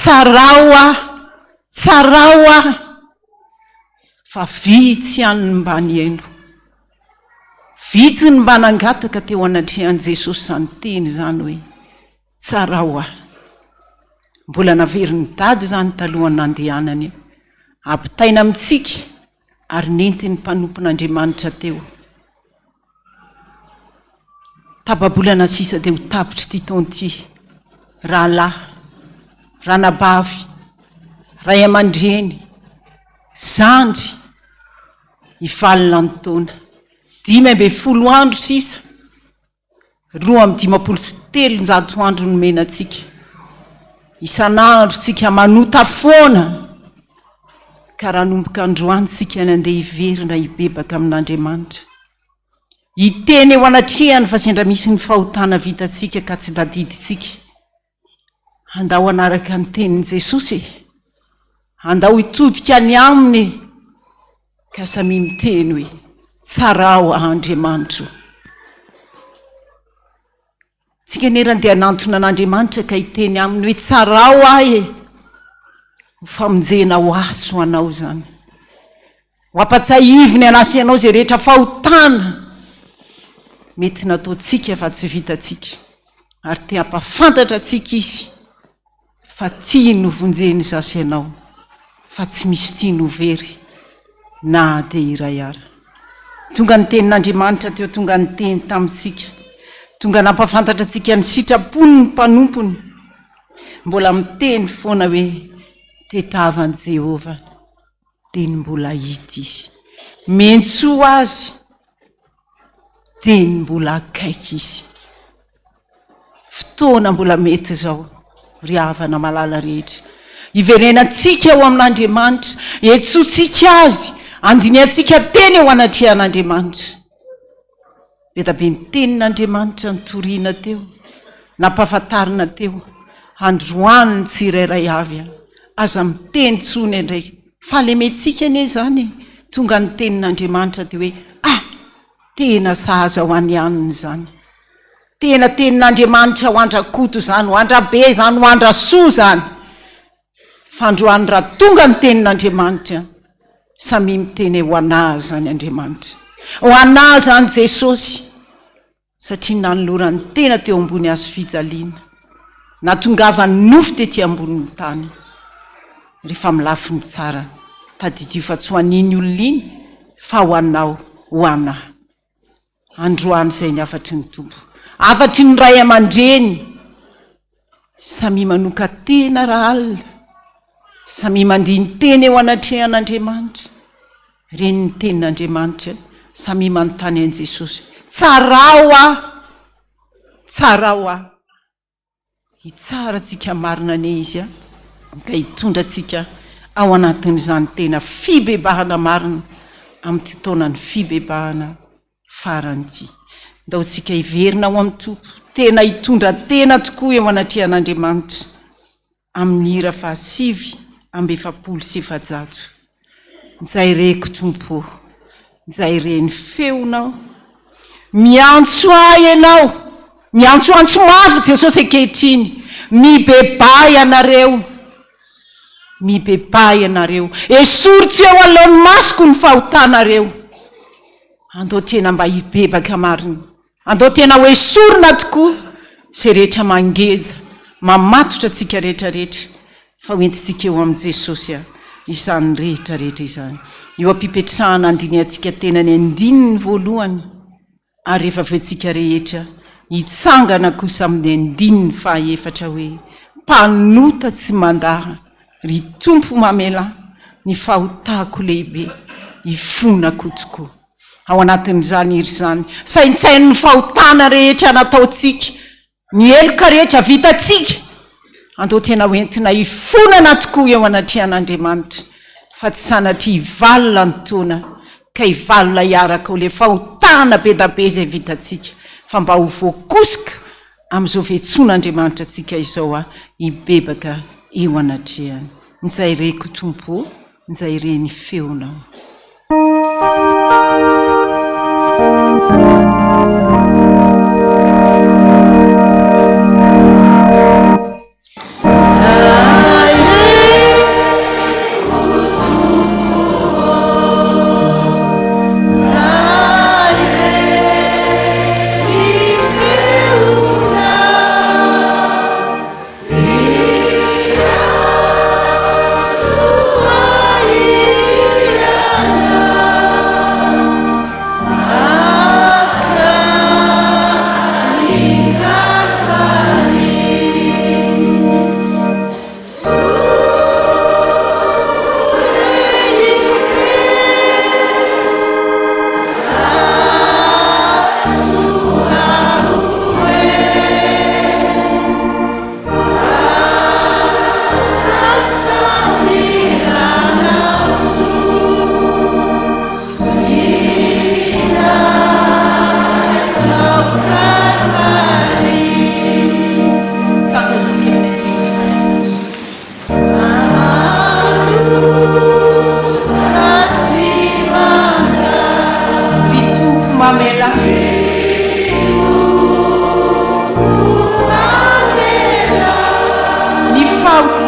tsarao aho fa vitsy ihany ny mba niendo, vitsy ny mba nangataka teo anatrehan Jesosy zany teny zany hoe tsarao aho. Mbola naverin'ny dady zany talohany nandehanany, ampitaina amitsika ary nentiny mpanompon'Andriamanitra teo. Tababolana sisa dia ho tapitra ty taona ty, rahalahy, ranabavy, ray aman-dreny, zandry, ivalina ny taona 5 andro sisa, 2,5 andro no menatsika. Isan'andro tsika manota foana, ka raha nomboka androany tsika nandeha iverina ibebaka amin'Andriamanitra. Iteny eo anatrehany fa sendra misy ny fahotana vitatsika ka tsy tadiditsika. Andao anaraka ny tenin'i Jesosy, andao hitodika ny aminy, ka samy miteny hoe tsarao Andriamanitra. Tsika nerany dia nantona an'Andriamanitra ka hiteny aminy hoe tsarao ahy, ho famonjena ho aso anao zany, ho ampatsahiviny anasy anao zay rehetra fahotana mety nataotsika fa tsy vitatsika, ary te hampafantatra tsika izy fa tia no vonjeny zasy anao, fa tsy misy tia no very na de iray ara. Tonga ny tenin'Andriamanitra teo, tonga ny teny tamitsika, tonga nampafantatra tsika ny sitrapony ny mpanompony, mbola miteny foana hoe tetavany Jehova dia ny mbola hita izy, mentsoa azy dia ny mbola akaiky izy. Fotoana mbola mety zao ry havana malala rehetra, iverenantsika eo amin'Andriamanitra, etsotsika azy, andiniantsika teny eo anatrehan'Andriamanitra. Betabe ny tenin'Andriamanitra nitoriana teo, nampahafantarina teo, androany ny tsirairay avy aza miteny tsony indray, fa le metsika ane zany, tonga ny tenin'Andriamanitra dia hoe tena sahaza ho any aniny zany, tena tenin'Andriamanitra ho andrakoto zany, ho andrabe zany, ho andrasoa zany. Fa androany raha tonga ny tenin'Andriamanitra, samy miteny ho anazy zany Andriamanitra, ho anazy zany Jesosy, satria nanolorany tena teo ambony azo fijaliana, natongavany nofo tetỳ ambonin'ny tany. Rehefa milafy ny tsara, tadidio fa tsy ho an'iny olon'iny, fa ho anao, ho anahy. Androany izay ny afatry ny tompo, afatry ny ray aman-dreny, samy manoka tena raha alina, samy mandiny teny eo anatrehan'Andriamanitra, reny ny tenin'Andriamanitra, samy manontany an'i Jesosy, tsarao aho, tsarao aho. Hitsara tsika marina ne izy ka hitondra tsika ao anatin'izany tena fibebahana marina amin'ny taonany fibebahana farany ity. Ndao tsika hiverina ao amin'ny tompo, tena hitondra tena tokoa eo anatrehan'Andriamanitra amin'ny hira 7:700. Izay reko tompo, izay reny feonao, miantso ahy ianao, miantsoantso mafy Jesosy ankehitriny, mibebay ianareo, mibebay ianareo, esoritsy eo alohan'ny masoko ny fahotanareo. Andao tena mba hibebaka marina, andao tena ho esorina tokoa zay rehetra mangeza, mamatotra tsika rehetrarehetra, fa hoentintsika eo amin'i Jesosy izany rehetrarehetra izany. Eo ampipetrahana andiniantsika tena ny andininy voalohany, ary rehefa avetsika rehetra hitsangana kosa amin'ny andininy fahaefatra hoe mpanota tsy mandaha, ry tompo mamela ny fahotako lehibe hifonako tokoa. Ao anatin'izany iry zany, saintsainy ny fahotana rehetra nataotsika, ny eloka rehetra vitatsika, andao tena hoentina hifonana tokoa eo anatrehan'Andriamanitra, fa tsy sanatria hivalina ny taona, ka hivalina hiaraka ho le fahotana be da be zay vitatsika, fa mba ho voakosoka amin'izao fiantson'Andriamanitra tsika izao hibebaka eo anatrehany. Izay reko tompo, izay reny feonao. Zay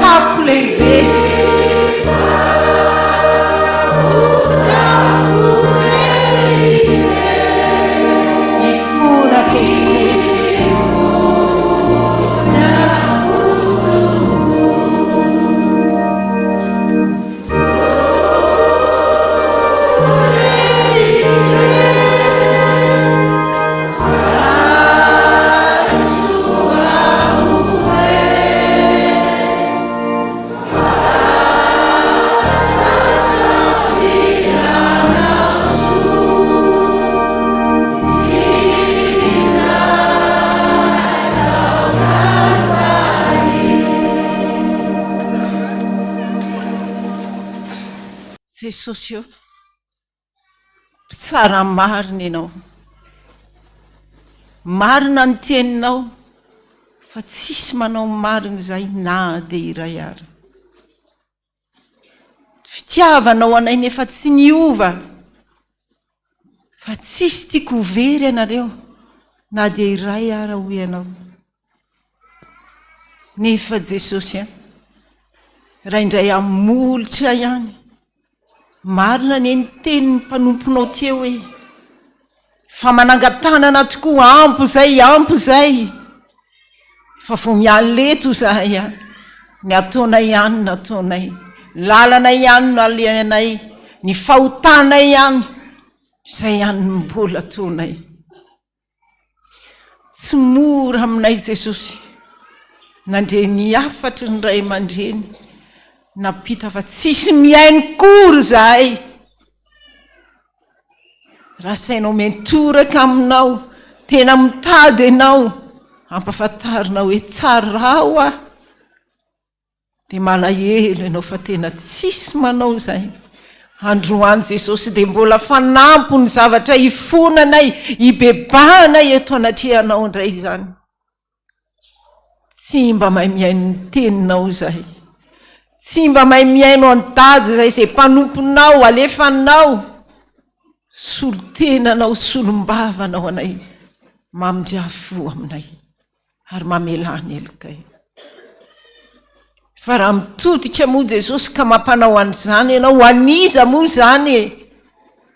tako lehibe ifonako Jesosy eo, mpitsara marina ianao, marina ny teninao fa tsisy manao marina izay na dia iray ary. Fitiavanao anay nefa tsy niova, fa tsisy tiako very ianareo na dia iray ary ho ianao. Nefa Jesosy raha indray amolotra ihany, marina ny tenin'ny mpanomponao teo hoe fa manangatanana tokoa, ampo zay fa vo mialeto zahay ny ataonay ihany nataonay, lalana ihany no aleanay, ny fahotanay ihany izay ihany mbola ataonay. Tsy mora aminay Jesosy nandre ny afatry ny ray aman-dreny napita fa tsisy miainy kory zahay. Raha sainao mentoraka aminao, tena mitady ianao, ampafantarinao hoe tsara ao dia malahelo ianao fa tena tsisy manao zay. Androany Jesosy dia mbola fanampo ny zavatra ifonanay, ibebahanay eto anatrehanao indray izany. Tsy mba mahay miaino ny teninao zahay, tsy mba mahay miaino antady zay izay mpanomponao, alefanao, solo-tenanao, solom-bavanao anay, mamindra-fo aminay ary mamelany elokay. Fa raha mitodika moa Jesosy ka mampanao an'izany ianao, aniza moa zany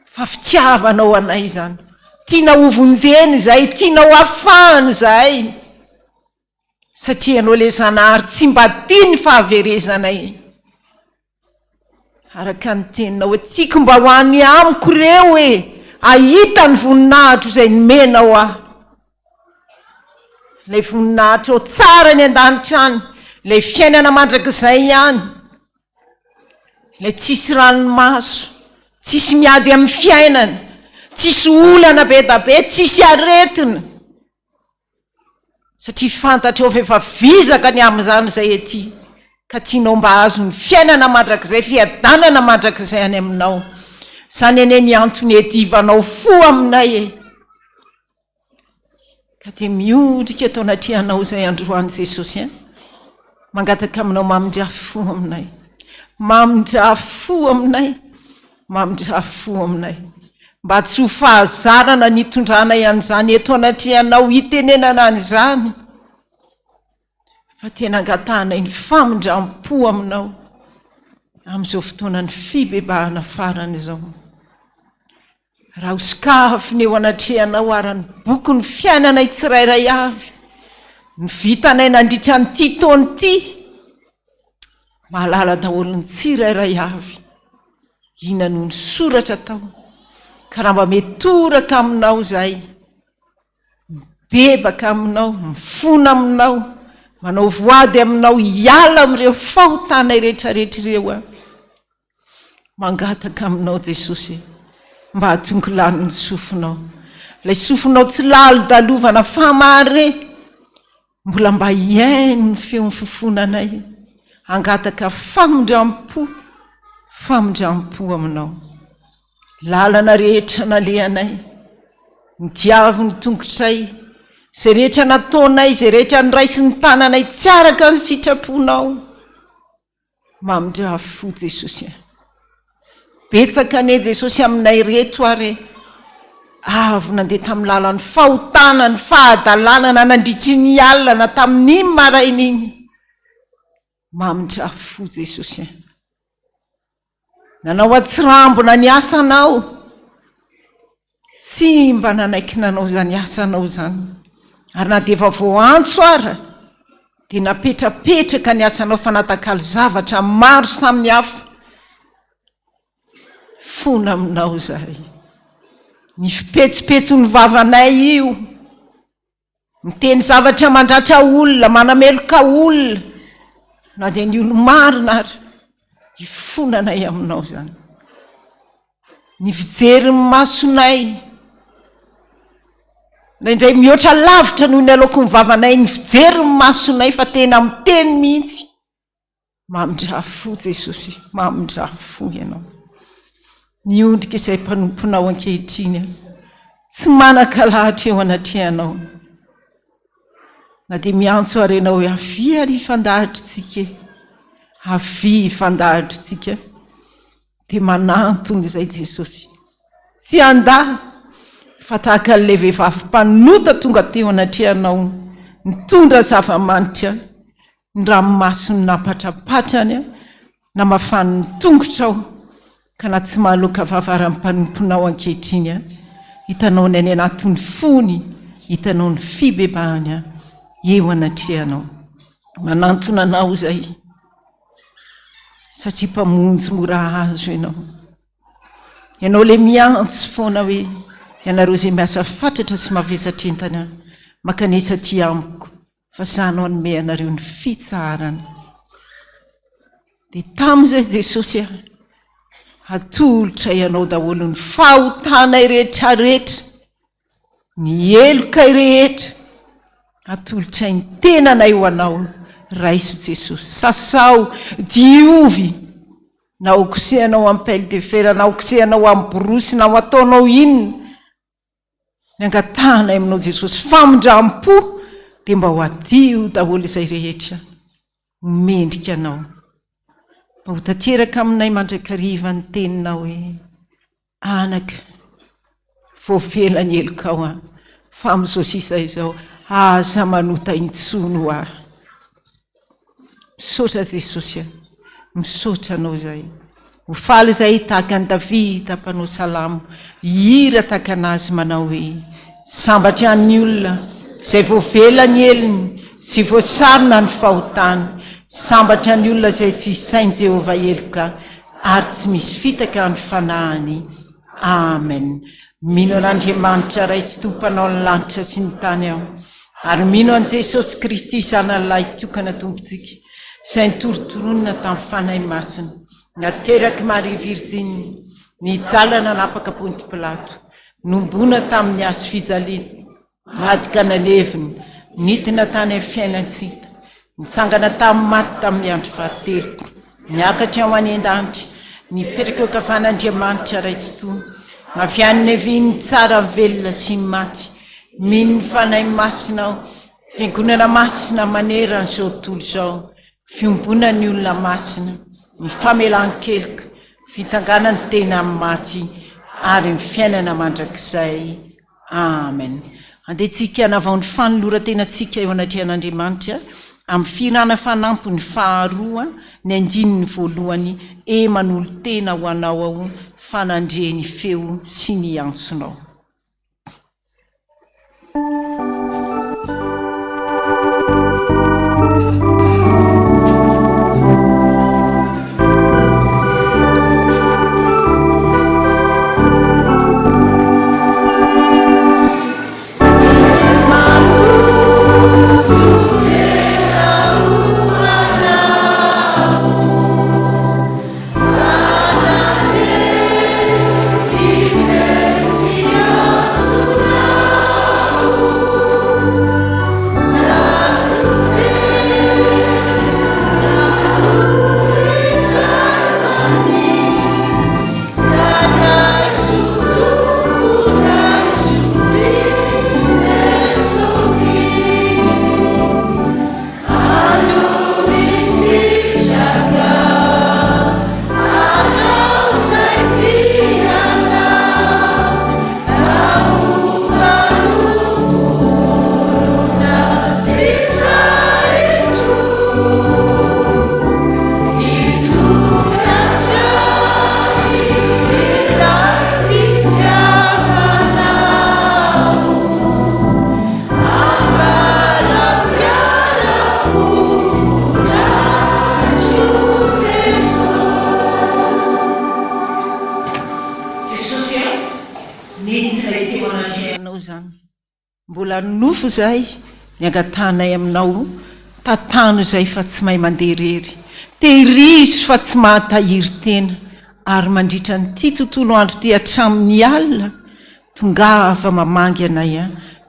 fa fitiavanao anay zany, tianao hovonjeny zay, tianao afahany zay, satria ianao le zanahary tsy mba tia ny fahaverezanay. Araka ny teninao hoe tiako mba ho any amiko reo hoe ahita ny voninahitro izay nomenao aho, ilay voninahitro tsara ny an-danitra any, ilay fiainana mandrakizay ihany, ilay tsisy ranomaso, tsisy miady amin'ny fiainana, tsisy olana be da be, tsisy aretina, satria fantatrao fa efa vizaka ny amin'izany izay ety, ka tianao mba azo ny fiainana mandrakizay, fiadanana mandrakizay any aminao. Zany ane ny antony edivanao fo aminay ka dia miondrika eto anatrehanao izay androany Jesosy mangataka aminao mamindra fo aminay, mamindra fo aminay, mamindra fo aminay, mba tsy ho fahazarana nitondranay an'izany eto anatrehanao, hitenenana an'izany, fa tena angatanay ny famindram-po aminao amin'izao fotoana ny fibebahana farany izao. Raha hosokafiny eo anatrehanao arany boky ny fiainanay tsirairay avy, ny vitanay nandritra nyity taona ity, mahalala daholo ny tsirairay avy, inona no ny soratra tao, ka raha mba metoraka aminao zay, mibebaka aminao, mifona aminao, manao voady aminao, hiala amin'ireo fahotanay rehetrarehetra ireo mangataka aminao Jesosy mba hahatonga lany ny sofinao, ilay sofinao tsy lalo-dalovana fa mare, mbola mba hiaino ny feon'ny fofonanay, angataka famindram-po aminao. Lalana rehetra nalehanay, ny diavy ny tongotray, izay rehetra nataonay, izay rehetra ny ray sy ny tananay tsy araka ny sitraponao, mamindra fo Jesosy. Betsaka ane Jesosy aminay reto ary avy nandeha tamin'ny lalan'ny fahotana, ny fahadalanana nandritry ny alina tamin'iny maraina iny, Mamindrafo Jesosy. Nanao atsirambona ny asanao. Tsy mba nanaiky nanao zany asanao zany. Ary na dia efa voantso ara, dia napetrapetraka ny asanao fanatakalo zavatra maro samihafa. Fona aminao zahay. Ny fipetsipetso ny vavanay io. Miteny zavatra mandratra olona, manameloka olona. Na dia ny olo marina ary. Ifonanay aminao zany. Ny fijery ny masonay. Indray mihoatra lavitra noho ny aloako ny vavanay, ny fijery ny masonay fa tena miteny mihitsy. Mamindrafo Jesosy, mamindrafo ianao. Niondrika izay mpanomponao ankehitriny. Tsy manan-kalahatra eo anatrehanao. Na dia miantso arenao hoe avia ary fandahatritsika. Avia fandahatritsika. Dia manantony izay Jesosy. Tsy andahy. Fa tahaka an'ilay vehivavy mpanota tonga teo anatrehanao. Nitondra zava-manitra. Ny ranomasony nampatrapatrany. Namafany ny tongotrao. Ka na tsy mahaloka vavara mpanomponao ankehitriny. Hitanao ny any anatin'ny fony. Hitanao ny fibebahany. Eo anatrehanao. Manantona anao zay. Satria mpamonjy mora azo ianao. Ianao le miantso foana hoe ianareo izay miasa fatratra sy mavesatra entana. Makanesa ty amiko. Fa sanao anome anareo ny fitsarana. Dia tamin'izay Jesosy atolotra ianao daholo ny fahotanay rehetrarehetra. Ny elokay rehetra. Atolotra ny tenanay ho anao. Raiso Jesosy. Sasao, diovy. Na hokosehanao amin'ny pelle de fer, na hokosehanao amin'ny borosy, na ataonao inona. Ny angatanay aminao Jesosy. Famindram-po. Dia mba ho adio daholo izay rehetra. Mendrika anao. Mba ho tanteraka aminay mandrakariva ny teninao hoe anaka. Voavela ny elokao fa amin'izao sisa izao. Aza manota intsono aho. Misaotra Jesosy. Misaotra anao zay. Ho faly zay tahaka ny Davida mpanao salamo. Hira tahaka anazy manao hoe sambatra ny olona izay voavela ny elony sy voasarona ny fahotany. Sambatra ny olona izay tsy sainy Jehova eloka ary tsy misy fitaka ny fanahiny. Amen. Mino an'Andriamanitra ray tsy tompanao ny lanitra sy ny tany ao. Ary mino an Jesosy Kristy sanalahy tokana tompontsika. Izay nitorotoronina tamin'ny fanahy masina. Nateraky Maria Virgine. Nijalana napaka Ponty Pilato. Nombona tamin'ny azo fijaliana. Madika naleviny. Nitina tany amin'ny fiainantsika. Nitsangana tamin'ny maty tamin'ny andro fahatelo. Niakatra ao any an-danitra. Nipetraka eo kafan'Andriamanitra ray tsy tony. Avy any neviny tsara velona sy maty. Mino ny fanahy masina ao. Fiangonana masina manera n'izao tontolo izao. Fiombona ny olona masina. Ny famelan-keloka. Fitsangana ny tena amin'ny maty. Ary ny fiainana mandrakizay. Amen. Andehantsika hanavao ny fanoloran-tenantsika eo anatrehan'Andriamanitra. Amin'ny firana fanampy ny faharoa. Ny andininy voalohany. Manolo tena ho anao ao. Fanandreny feo sy ny antsonao. Yeah. izany mbola nofo zay ny angatanay aminao tatano zay fa tsy mahay mandeha rery tehirizitro fa tsy mahatahiry tena ary mandritra nyity tontolo andro ty hatramin'ny alina tongava mamangy anay a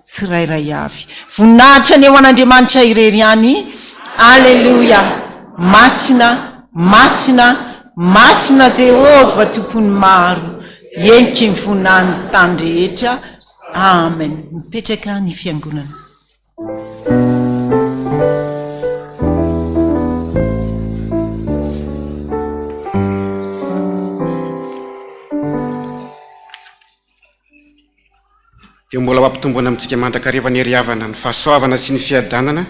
tsirairay avy voninahitra ny eo an'Andriamanitra irery any aleluia masina masina masina Jehova tompony maro enky ny voninahiny tany rehetra amen mipetraka ny fiangonana dia mbola mampitombona amintsika mantakariva ny heriavana ny fahasoavana sy ny fiadanana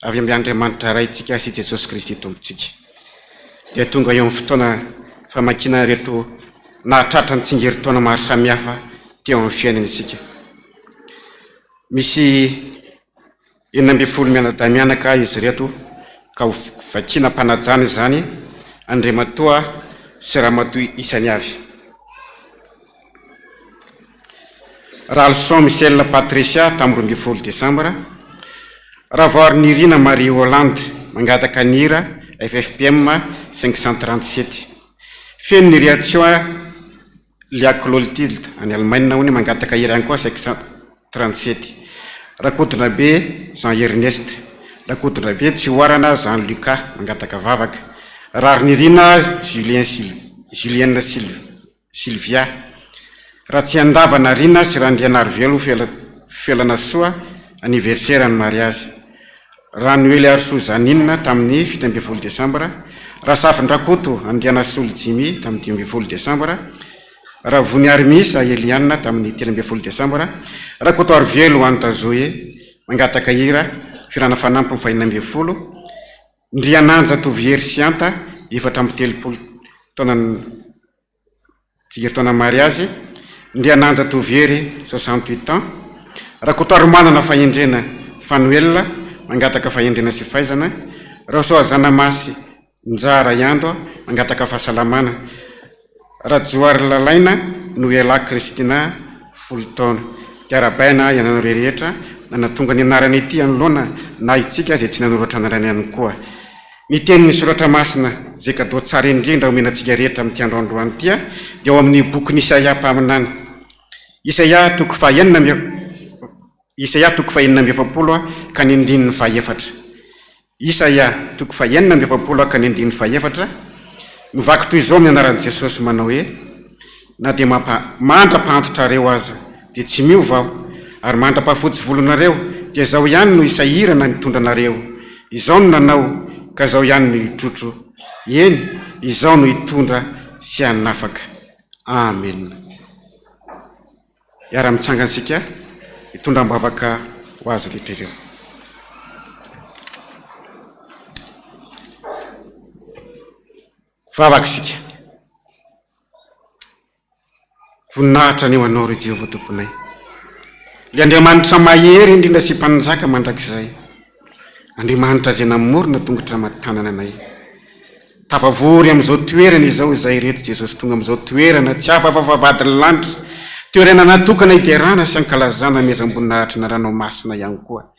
avy amin'ny Andriamanitra raintsika sy Jesosy Kristy tompontsika. Dia tonga eo amin'ny fotoana famakina reto nahatratra ny tsingerin-taona maro samihafa teo amin'ny fiainantsika. Misy 12 mianadamianaka izy reto ka ho vakina mpanajana izany Andriamatoa sy Ramatoa isany avy. Ralson Michel Patricia tamin'ny 12 Desambra, Ravoir Nirina Marie Hollande mangataka nira FPVM 537. Feno ny réaction Liakloltild any Allemagne hony mangataka hira ihany koa 537. Rakotrona be Jean Ernest, rakotrona be Tsioarana Jean Lucas mangataka vavaka. Rary Nirina Julien Sylvia. Raha tsy andavana rina sy randrianary velo felana soa anniversaire ny mariage. Ranuel Arsouzaninna tamin'ny 17 Desambra. Raha Safindrakoto Andriana Soljimi tamin'ny 12 Desambra. Raha Voniary Misa Eliana tamin'ny 13 Desambra. Raha Kotoary Velo Antazoe mangataka hira firana fanampy 14. Ndriananja Toviery Sianta 4 taona tsigerintaona mariage. Ndriananja Toviery 68 ans. Raha Kotoary manana fahendrena Fanuel mangataka fahendrena sy fahaizana. Raha soa Zanamasy Njara Iandro mangataka fahasalamana. Raha Joary Lalaina Noela Kristina Fulton tiarabaina ianana rehetra nanatonga ny anarany ity anoloana na itsika zay tsy nanoratra anarany ihany koa. Ny tenin'ny soratra masina zay kadao tsara indrindra omenantsika rehetra amin'ity androandroany ity dia ao amin'ny boky Isaia mpaminany. Isaia toko fahaenina ka ny andininy fahaefatra. Isaia toko fahaenina ka ny andininy fahaefatra. Mivaky toy izao amin'ny anaran'i Jesosy manao hoe na dia mandra-pahantotrareo aza dia tsy miova aho, ary mandra-pahafotsy volonareo dia izao ihany no isahirana mitondra anareo. Izao no nanao ka izao ihany no hitrotro. Eny, izao no hitondra sy hanafaka. Amen. Iara-mitsangansika hitondra mbavaka ho azy rehetra ireo. Vavakisika. Voninahitra ny eo anao ry Jehovah tomponay. Le Andriamanitra mahery indrindra sy mpanjaka mandrakizay. Andriamanitra zay namorona tongotra matanana anay. Tafavory amin'izao toerana izao izay reto Jesosy tonga amin'izao toerana tsy afafavavady lanitra. Toerana natokana hiderana sy ankalazana mezam-boninahitra na ranomasina ihany koa.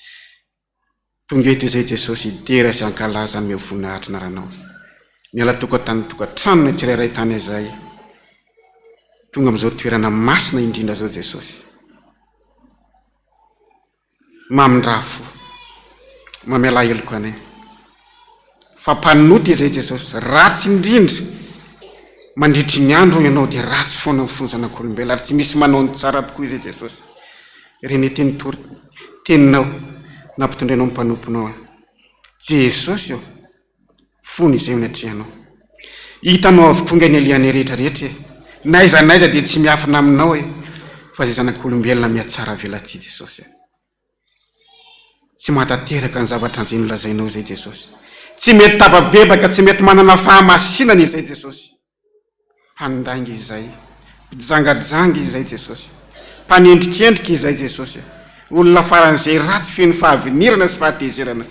Tonga eto izay Jesosy hidera sy ankalaza amin'ny voninahitra na ranao. Miala tokatany tokatrano ny tsirairay tany izay. Tonga amin'izao toerana masina indrindra zao Jesosy. Mamindrafo, mamiala heloko anay. Fa mpanoty izay Jesosy, ratsy indrindra. Mandritry ny andro ianao dia ratsy foana fonjanak'olombelona ary tsy misy manao ny tsara tokoa izay Jesosy. Reny teninao nampitondrenao mpanomponao. Jesosy io, fony izay minatrehanao. Hitanao avokonga ny aliany rehetra rehetra. Naiza dia tsy miafina aminao fa zay zanak'olombelona miatsara velatsy Jesosy. Tsy matateraka ny zavatra anjay nolazainao zay Jesosy. Tsy mety tapa-bebaka, tsy mety manana fahamasinana izay Jesosy. Mpandangy izay, mpijangajangy izay Jesosy. Mpanendrikendrika izay Jesosy. Olona faran'izay ratsy feno fahavinirana sy fahatezerana.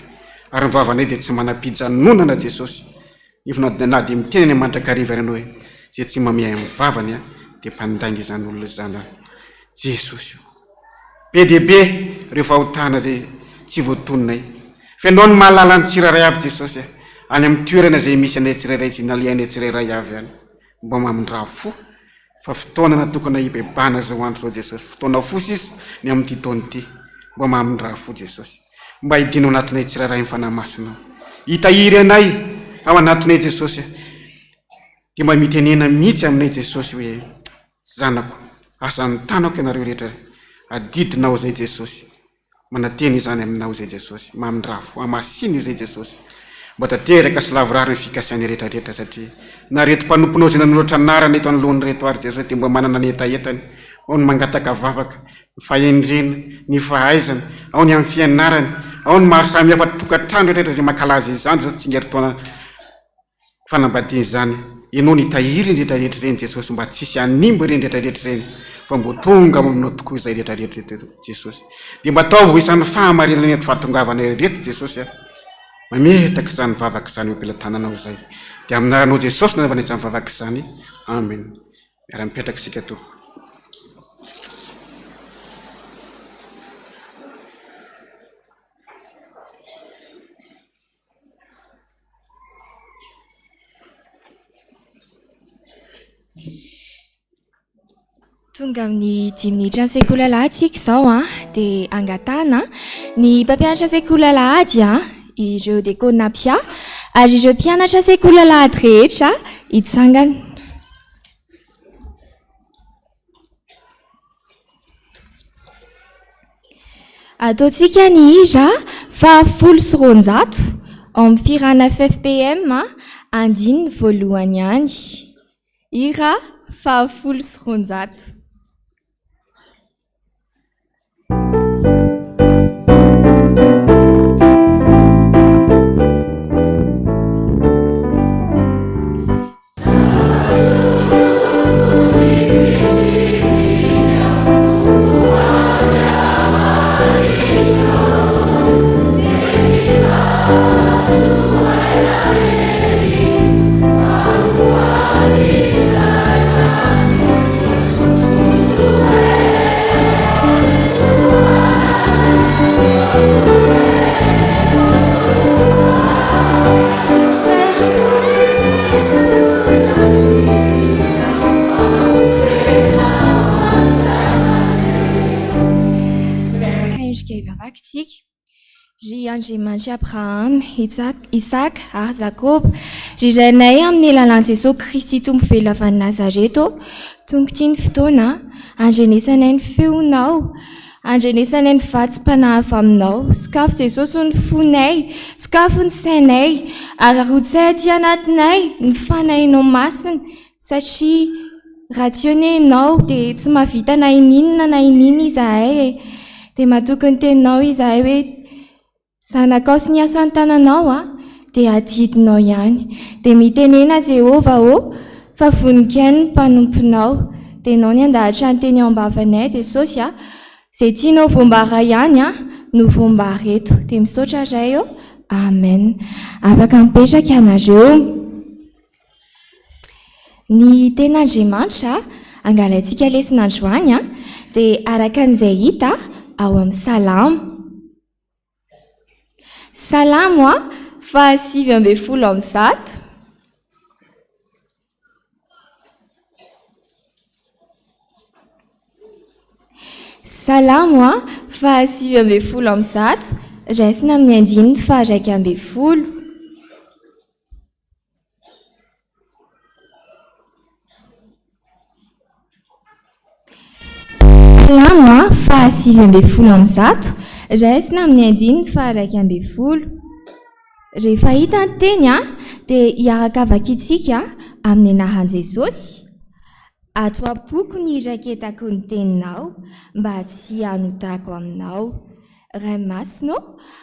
Ary ny vavanay dia tsy manam-pijanonana Jesosy. Na dia miteny ny mandrakariva ianao hoe zay tsy mamay amin'ny vavany dia mpandangy izany olona izany Jesosy. be dehibe rehefa ahotana zay tsy voatononay fa ianao ny mahalala ny tsirairay avy Jesosy any amin'ny toerana zay misy anay tsirairay sy nalianay tsirairay avy any mba mamindra fo fa fotoana natokana hibebahana zao andro zao Jesosy fotoana fosa izy ny amin'ity taona ity mba mamindra fo Jesosy mba hidino anatinay tsirairay mifanamasinao hitahiry anay ao anatinay Jesosy dia mba mitenena mihitsy aminay Jesosy hoe zanako asany tanako ianareo rehetra adidinao zay Jesosy manateny izany aminao zay Jesosy mamindra fo amasiny io zay Jesosy mba tanteraka sy lavorary ny fikasiany rehetrarehetra satria na reto mpanomponao zay nanolotra anarana eto anoloany reto ary Jesosy dia mba manana ny etaetany ao ny mangataka vavaka ny fahendrena ny fahaizana ao ny amin'ny fianarany ao ny maro samy hafa tokantrano rehetrarehetra zay mankalaza izany zao tsy ngery-taona fanambadiany izany ianao ny tahiry ny rehetrarehetra zany Jesosy mba tsisy animbo ireny rehetrarehetra zany fa mbo tonga aminao tokoa izay rehetrarehetra Jesosy dia mba ataovy isan'ny fahamarinana eto fahatongavana rehetra Jesosy mametaka izany vavaka izany eo ampelantananao izay dia aminaranao Jesosy nanaovana izany vavaka izany amen miara-mipetraka isika to tonga amin'ny 10 minitra ny sekoly alahadtsika izao dia angatana ny mpampianatra sekoly alahady ireo dekona pia ary ireo mpianatra sekoly alahady rehetra hitsangana. Ataontsika ny hira 160 ao amin'ny firana FPVM andininy voalohany ihany. Hira 160. Ry Andriamanitra Abraham, Isaac ary Jacob, ry rainay amin'ny alalan'i Jesosy Kristy tompo velona avy any Nazareto, tonga ity ny fotoana, andrenesanay ny feonao, andrenesanay ny vatsim-panahy avy aminao, sokafo Jesosy ny fonay, sokafo ny sainay, ary arotsay aty anatinay ny fanahinao masina, satria raha tsy eo ny ianao dia tsy mahavita na ininona na inina izahay, dia mahatoky ny teninao izahay hoe zanakao sy ny asan'ny tananao dia adidinao ihany. Dia mitenena Jehova fa voninkainy ny mpanomponao, dia ianao ny andahatra ny teny ao am-bavanay Jesosy izay tianao voambara ihany no voambara eto. Dia misaotra ray amen. Afaka mipetraka ianareo. Ny ten'Andriamanitra angalaintsika lesin'androany dia araka an'izay hita ao amin'ny salamo. Salamo 170. Salamo 170 raisina amin'ny andininy 110. Salamo 170 raisina amin'ny andininy 110. Rehefa hita ny teny dia hiaraka vakitsika amin'ny anaran'i Jesosy. Ato am-poko ny raketako ny teninao mba tsy hanotako aminao. Ray masonao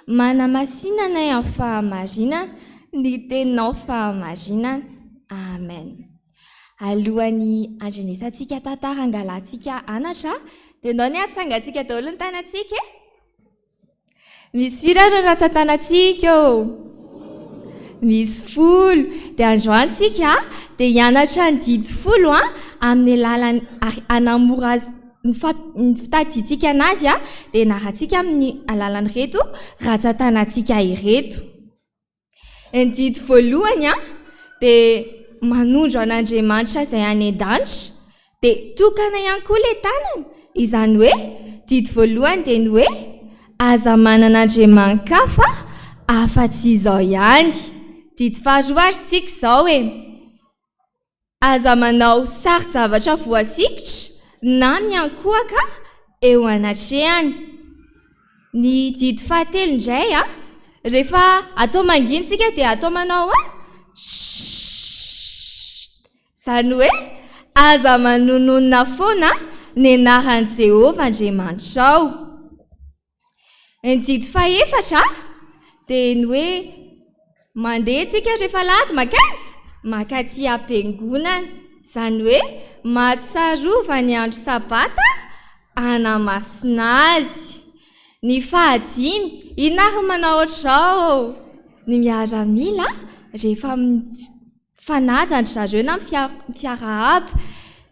manamasinanay amin'ny fahamarinana ny teninao fahamarinana. Amen. Alohan'ny andrenesantsika tantara angalantsika anatra dia ianao ny atsangantsika daholo ny tanantsika. Misy firy ary ratsan-tanantsika misy 10. Dia androantsika dia hianatra ny didy 10 amin'ny alalany anamora azy fitaditsika anazy a dia naratsika amin'ny alalany reto ratsan-tanantsika ireto. Ny didy voalohany a dia manondro an'Andriamanitra izay any an-danitra dia tokana ihany koa ilay tanana. Izany hoe didy voalohany dia ny hoe aza manan'Andriamanikafa afa-tsy izao ihany. Didy faharoa ary tsika izao hoe aza manao sarin-javatra voasikotra na miankohaka eo anatrehany. Ny didy fahatelo indray a rehefa atao mangintsika dia atao manao izany hoe aza manononona foana ny anaran'i Jehovah Andriamanitra ao. Ny didy fahefatra dia ny hoe mandeha tsika rehefa lahady makatỳ am-piangonana. Izany hoe mahatsiarova ny andro sabata anamasina azy. Ny fahadimy inary manao ohatr'izao ny miaramila rehefa fanaja andry zareo na fiarahaba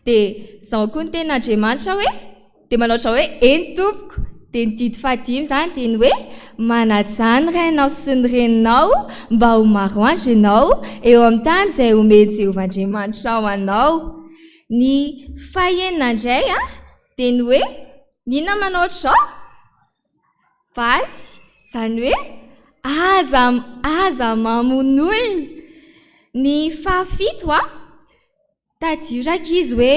dia izao koa ny tenin'Andriamanitra hoe dia manao ohatr'izao hoe eny tompoko. Dia ny didy fahadimy izany dia ny hoe manajany rainao sy ny reninao mba ho maroandro ianao eo amin'ny tany izay omeny Jehovah Andriamanitra ao anao. Ny fahaenina indray a dia ny hoe nina manao ohatr'izao basy. Izany hoe aza mamono olona. Ny fahafito a tadiorak izy hoe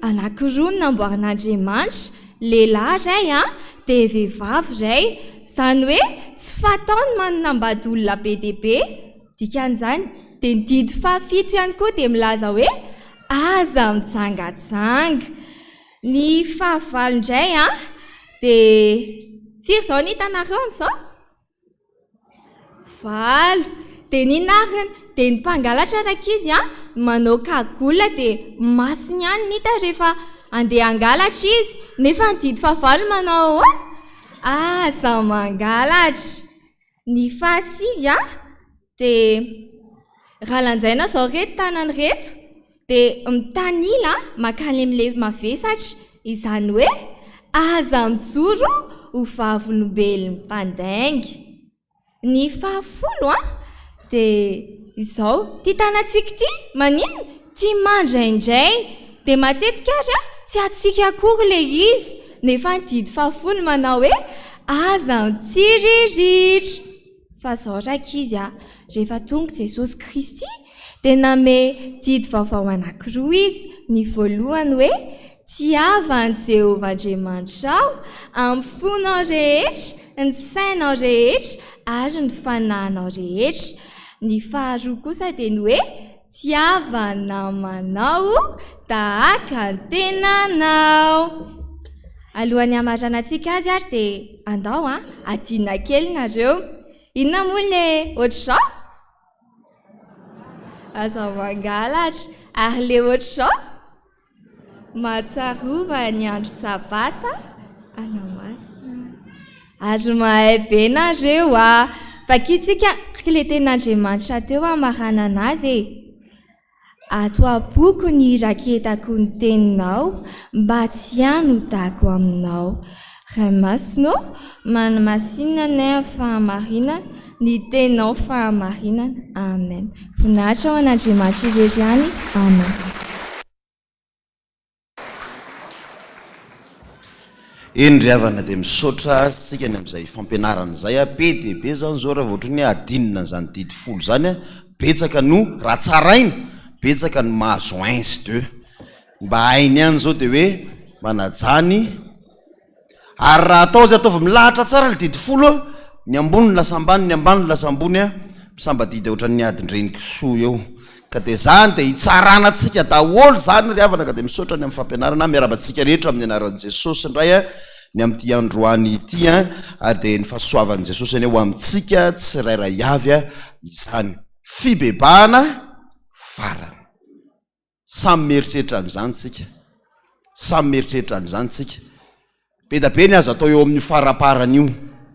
anankiroa no namboarin'Andriamanitra, lehilahy iray a dia vehivavy iray. Izany hoe tsy fataony manambady olona be dia be. Dikan'izany dia ny didy fahafito ihany koa dia milaza hoe aza mitsangatsanga. Ny fahavalo indray a dia firy izao ny hitanareo amin'izao? Valo. Dia ny nariny dia ny mpangalatra rakizy a manao kagola dia masony ihany ny hita rehefa andeha hangalatra izy. Nefa ny didy fahavalo manao aza mangalatra. Ny fahasivy a dia raha lanjaina izao reto tanany reto dia mitanila makany amin'ilay mavesatra. Izany hoe aza mijoro ho vavolombelony mpandainga. Ny fahafolo a dia izao ty tanantsika ty maninona tia mandraindray dia matetika ary a tsy atsika akory ilay izy. Nefa ny didy fahafolo manao hoe aza mitsiriritra. Fa izao rakizy a rehefa tonga Jesosy Kristy dia name didy vaovao anankiroa izy. Ny voalohany hoe tiavan'i Jehovah Andriamanitra ao amin'ny fonao rehetra, ny sainao rehetra ary ny fanahinao rehetra. Ny faharoa kosa dia ny hoe tiava namanao tahaka ny tenanao. Alohan'ny hamaranantsika azy ary dia andao adinina kely nareo. Inona moa ilay ohatr'izao? Aza mangalatra. Ary ilay ohatr'izao? Mahatsiarova ny andro sabata anamasina. Ary mahay be nareo fakitsika ilay tenin'Andriamanitra teo hamarana anazy ato a-boky ny raketako ny teninao mba tsy hanotako aminao. Ray masonao manamasinana nay amin'ny fahamarinana ny teninao fahamarinana. Amen. Voninahitra ho an'Andriamanitra irery any. Amen. Eny ry havana dia misaotra sika ny amin'izay fampianarana izay be dia be zany zao raha ohatry ny adinina zany didy folo zany betsaka no ratsaraina, betsaka no mahazo 1/2 mba hainy ihany zao dia hoe manajany. Ary raha atao zay ataovy milahatra tsara ny didy folo, ny ambony lasa ambany, ny ambany lasa ambony misambadidy ohatran'ny adin-dreny kisoa eo. Ka dia zany dia hitsaranantsika daholo zany ry havana. Ka dia misaotra ny amin'ny fampianarana miarabantsika rehetra amin'ny anaran'i Jesosy indray ny amin'ity androany ity ary dia ny fahasoavan'i Jesosy any ho amintsika tsirairay avy izany. Fibebahana farany. Samy mieritreritra an'izany tsika, samy mieritreritra an'izany tsika. Be da be ny azo atao eo amin'ny faraparany io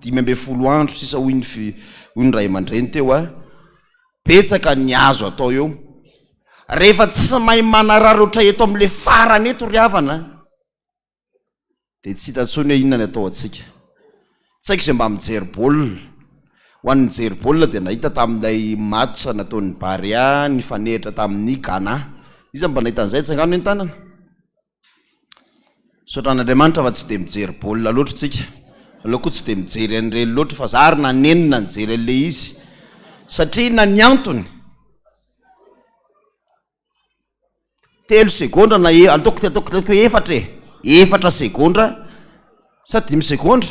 5 andro sisa hoy ny ray aman-dreny teo betsaka ny azo atao eo. Rehefa tsy mahay manarary oatra eto amin'ilay farany eto ry havana dia tsy hitantsony hoe inona ny atao atsika. Tsy haiko izay mba mijery baolina. Ho an'ny mijery baolina dia nahita tamin'ilay match nataon'ny Barea ny fanehitra tamin'ny Ghana. Iza mba nahita an'izay tsangano ny tanana? Sotran'Andriamanitra fa tsy dia mijery baolina loatra tsika. Aleo koa tsy dia mijery an'ireny loatra fa za ary nanenina nijery an'ilay izy. Satria na ny antony 3 segondra na ataoko 4 segondra sa 5 segondra.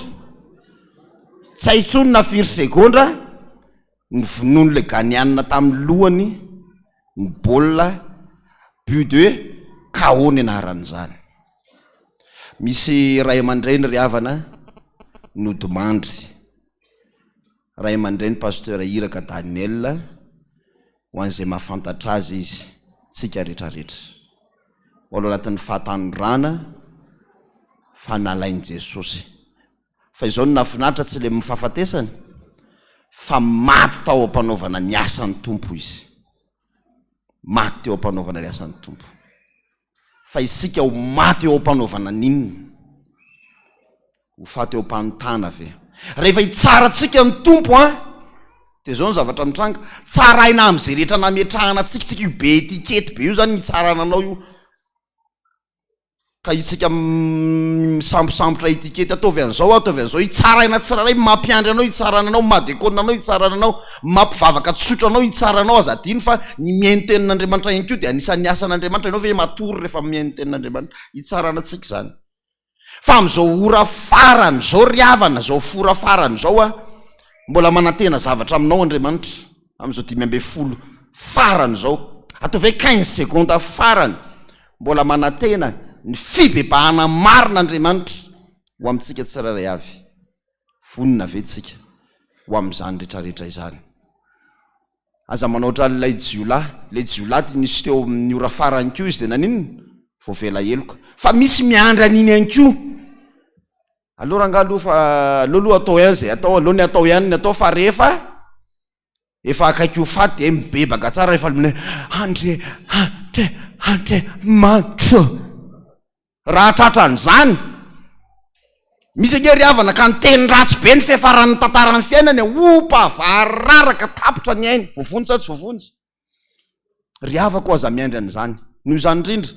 Tsy haintsony na 4 segondra ny vonoan'ilay ganianina tamin'ny lohany ny baolina but de KO ny anaran'izany. Misy ray aman-dreny ry havana nodimandry. Ray aman-dreny pasteur Iraka Daniel ho an'izay mahafantatra azy izy tsika rehetrarehetra. Olo anatin'ny Ampandrana fa nalain'i Jesosy. Fa izao no nafinaritra tsy ilay mifahafatesany fa maty tao ampanaovana ny asan'ny tompo izy. Maty teo ampanaovana ny asan'ny tompo. Fa isika ho maty eo ampanaovana ninona? Ho faty eo ampanontana ve? Rehefa hitsara tsika ny tompo dia zao ny zavatra mitranga. Tsaraina amin'izay rehetra nametrahana tsika io be etikety be io zany hitsarana anao io. Ka itsika misambosambotra etikety ataovy an'izao hitsaraina tsiraray, mampiandry anao hitsarana anao, madekona anao hitsarana anao, mampivavaka tsotra anao hitsarana anao. Aza adino fa ny miaino tenin'Andriamanitra ihany koa dia anisan'ny asan'Andriamanitra. Ianao ve matory rehefa miaino tenin'Andriamanitra? Hitsarana tsika zany. Fa amin'izao ora farany zao ry havana, zao fora farany zao mbola manantena zavatra aminao Andriamanitra. Amin'izao 5 farany zao, ataovy 15 seconda farany, mbola manantena ny fibebahana marin'Andriamanitra ho amintsika tsiraray avy. Vonina ve tsika ho amin'izany rehetrarehetra izany? Aza manaotra n'ilay jiolahy nisy teo amin'ny ora farany koa izy dia naninona? Vao vela heloka. Fa misy miandry an'iny ihany koa. Aleo rangaha fa aleo atao ihany izay atao, aleo ny atao ihany ny atao, fa rehefa efa akaiky ho faty dia mibebaka tsara rehefa Andriamanitra. Raha tratran'izany misy ange ry havana ka ny teny ratsy be ny fiafaran'ny tantaran'ny fiainany hompavararaka tapotra ny ainy. Voavonjy sa tsy voavonjy? Ry havako aza miandry an'izany. Noho izany indrindra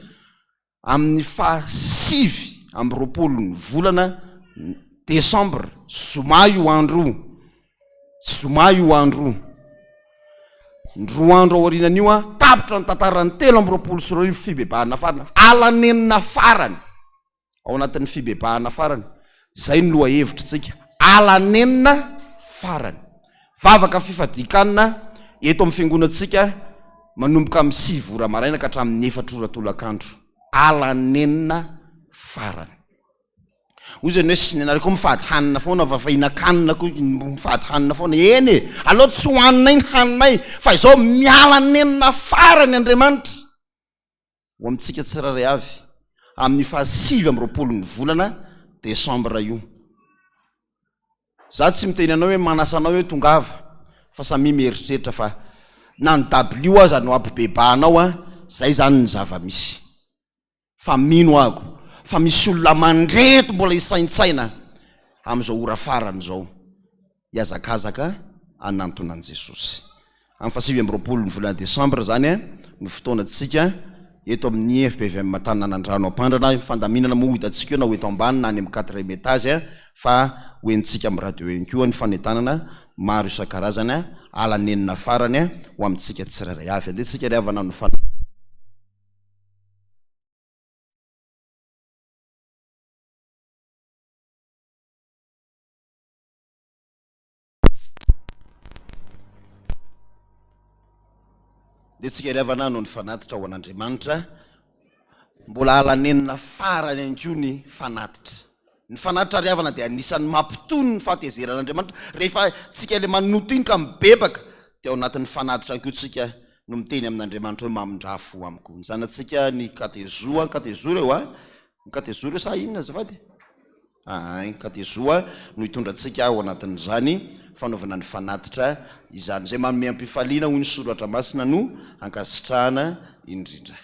amin'ny 7 ny volana Desambra, zoma io andro ny 2 andro aorianan'io tapotra ny tantaran'ny 3 fibebahana farany, alanenina farany ao anatin'ny fibebahana farany. Zay ny loha hevitritsika, alanenina farany. Vavaka fifadikanina eto amin'ny fiangonatsika manomboka amin'ny 7 ora maraina ka hatramin'ny 4 ora tolakandro. Alanenina farany. Hoy zany hoe sy nenareo koa mifady hanina foana, vafahinan-kanina koa mifady hanina foana. Eny e, aleo tsy hohaninay ny haninay, fa izao mialanenina farany Andriamanitra ho amintsika tsiraray avy amin'ny 7 ny volana Desambra io. Za tsy miteny anao hoe manasanao hoe tongava, fa samy mieritreritra fa na ny W aza no ampibebahanao zay zany ny zava-misy. Fa mino ago fa misy olona mandreto mbola hisaintsaina amin'izao ora farany zao hiazakazaka anantonan'i Jesosy. Amin'ny 7 ny volana Desambra zany no fotoanatsika eto amin'ny FPVM Taninanandrano Ampandrana. Fandaminana moa hitantsika eo na ho eto ambany na any amin'ny 4e étage fa hoentsika amin'ny radio ihany koa ny fanentanana maro isan-karazany alanenina farany ho amintsika tsiraray avy. Andesika ry havana no desika ry havana no ny fanatitra ho an'Andriamanitra. Mbola alanenina farany ihany koa ny fanatitra. Ny fanatitra ry havana dia anisan'ny mampitony ny fahatezeran'Andriamanitra. Rehefa tsika ilay manoto iny ka mibebaka dia ao anatin'ny fanatitra ihany koa tsika no miteny amin'Andriamanitra hoe mamindrafo amiko. Ny zanatsika ny katezoa reo ny katezoa reo sa inona azafady? Ny katezoa no hitondrantsika ao anatin'izany fanaovana ny fanatitra izany. Zay manome ampifaliana hoy ny soratra masina no ankasitrahana indrindra.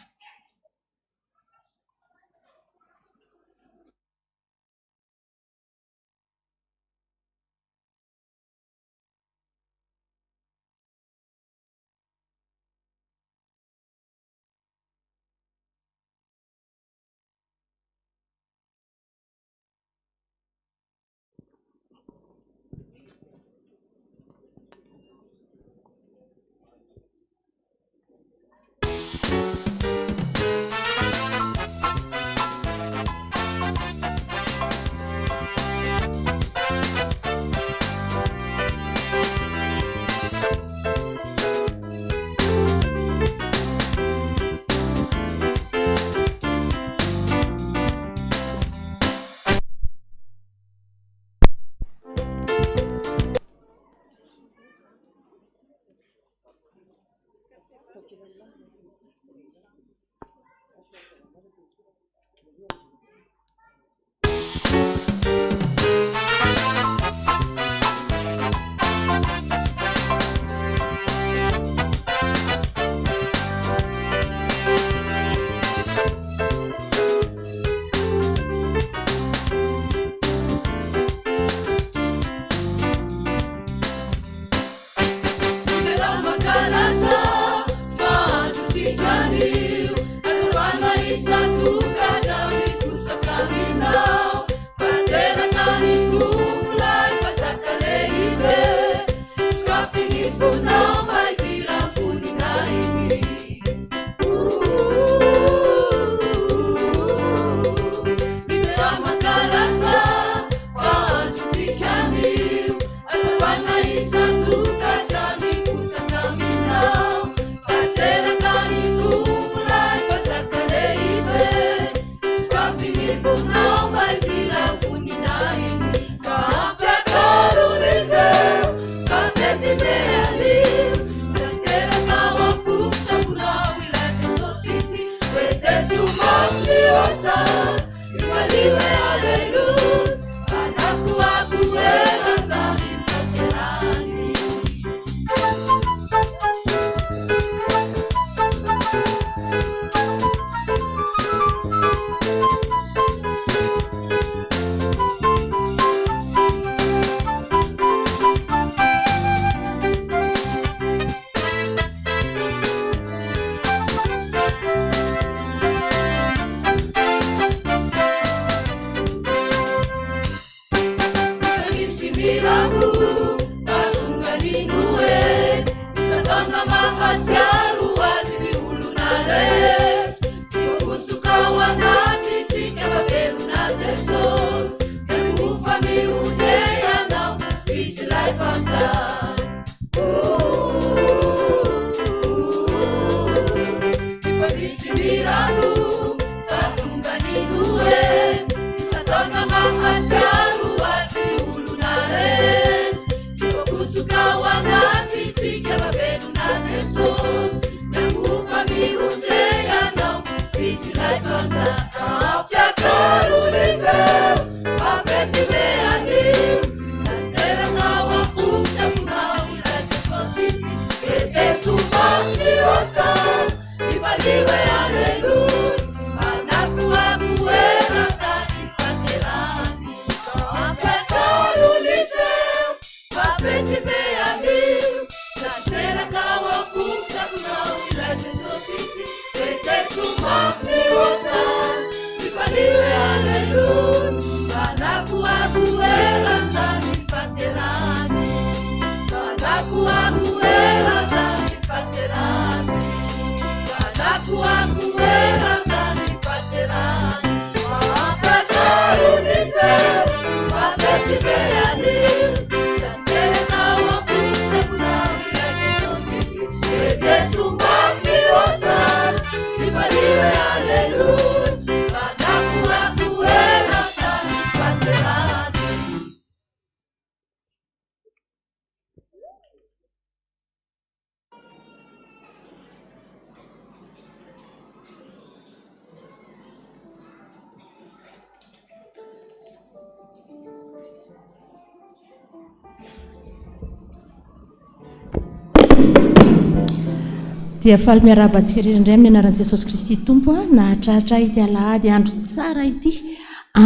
dia faly miarahaba-tsika indray amin'ny anaran'i Jesosy Kristy Tompo nahatratra ity alahady andro tsara ity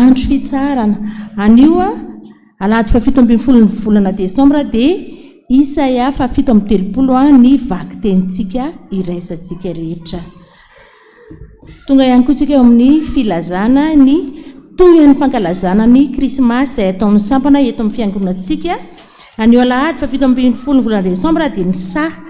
andro fitsarana anio alahady fa 17 ny volana Desambra dia Isaia fa 17 ny vaky tenintsika iraisantsika rehetra. Tonga ihany koa tsika eo amin'ny filazana ny toy ny fankalazana ny Krismasy izay atao amin'ny sampana eto amin'ny fiangonantsika anio alahady fa 17 ny volana Desambra dia ny saha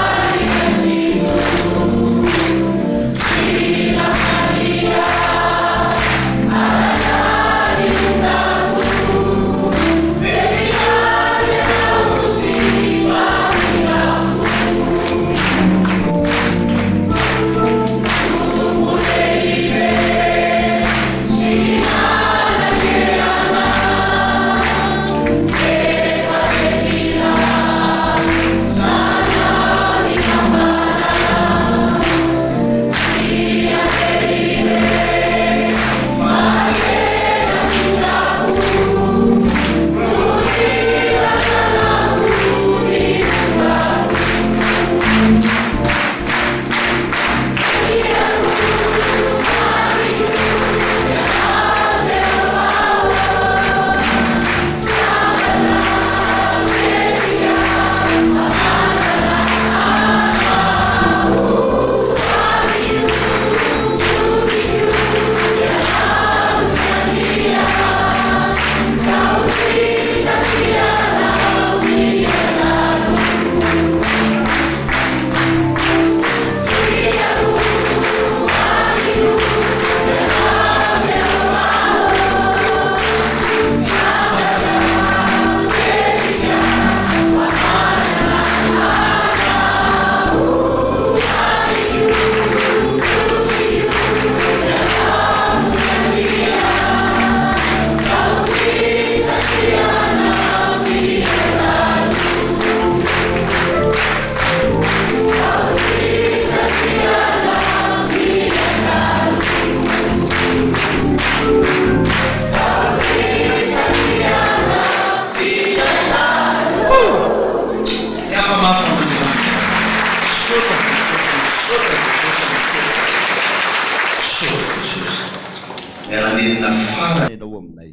mialanenina farany ianao aminay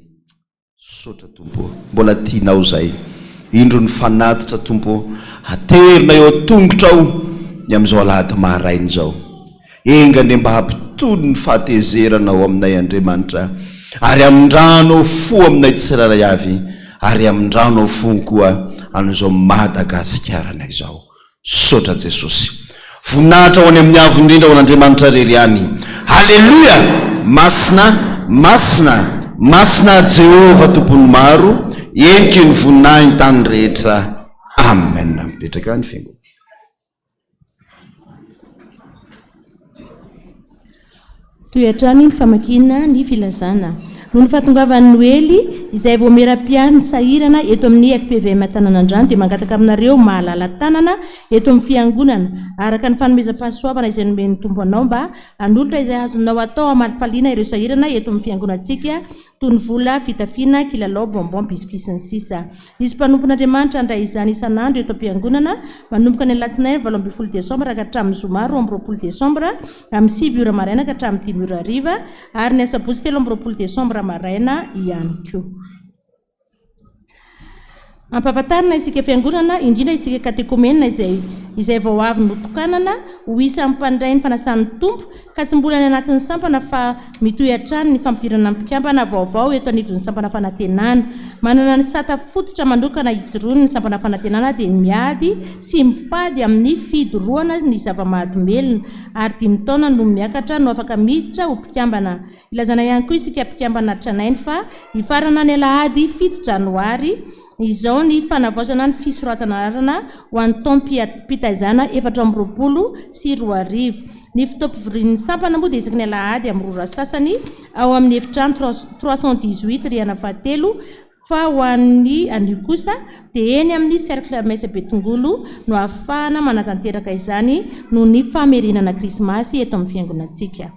sotra tompo mbola tianao zay indro ny fanatitra tompo aterina eo atongotra ao ny am'izao alahady maharainy zao engany mba hampitony ny fahatezeranao aminay Andriamanitra ary amindrano fo aminay tsiraray avy ary amindrano fo koa an'izao Madagasikarana izao sotra Jesosy voninahitra ho any amin'ny avo indrindra ho an'Andriamanitra reriany halleluia masina Jehova tompony maro enky ny voninahiny ny tany rehetra amen mipetraka ny fiangonana toetrany ny famakina ny filazana noho ny fahatongavan'ny Noely izay vao meram-piany sahirana eto amin'ny FPVM Taninanandrano dia mangataka aminareo mahalala tanana eto amin'ny fiangonana araka ny fanomezam-pahasoavana izay nomeny tompo anao mba anolotra izay azonao atao amalifaliana ireo sahirana eto amin'ny fiangonantsika toy ny vola fitafiana kilalao bonbon biscuit ny sisa izy mpanompon'Andriamanitra andray izany isan'andro eto am-piangonana manomboka ny alatsinainy 20 Desambra ka hatramin'ny zoma 20 Desambra amin'ny 7 ora maraina ka hatramin'ny 10 ora hariva ary ny asabotsy 13 Desambra maraina ihany koa. Ampahafantarina isika fiangonana indrindra isika katekomenina izay vao avy notokanana ho isa Ampandray ny fanasan'ny tompo ka tsy mbola ny anatin'ny sampana fa mitohy hatrany ny fampidirana mpikambana vaovao eto anivon'ny sampana fanantenana manana ny sata fototra manokana hijoroany ny sampana fanantenana dia miady sy mifady amin'ny fidoroana ny zava-mahadomelona ary 5 taona no miakatra no afaka miditra ho mpikambana ilazana ihany koa isika mpikambana tranainy fa hifarana ny alahady 7 Janoary izao ny fanavaozana ny fisoratana arana ho an'ny taom-pitaizana 420 sy 20. Ny fitopivorian'ny sampana moa dia isaky ny alahady amin'ny rora sasany ao amin'ny efitrano 318 riana fahatelo fa ho an'ny anio kosa dia eny amin'ny cercle mesa Betongolo no ahafahana manatanteraka izany noho ny famerenana krismasy eto amin'ny fiangonantsika.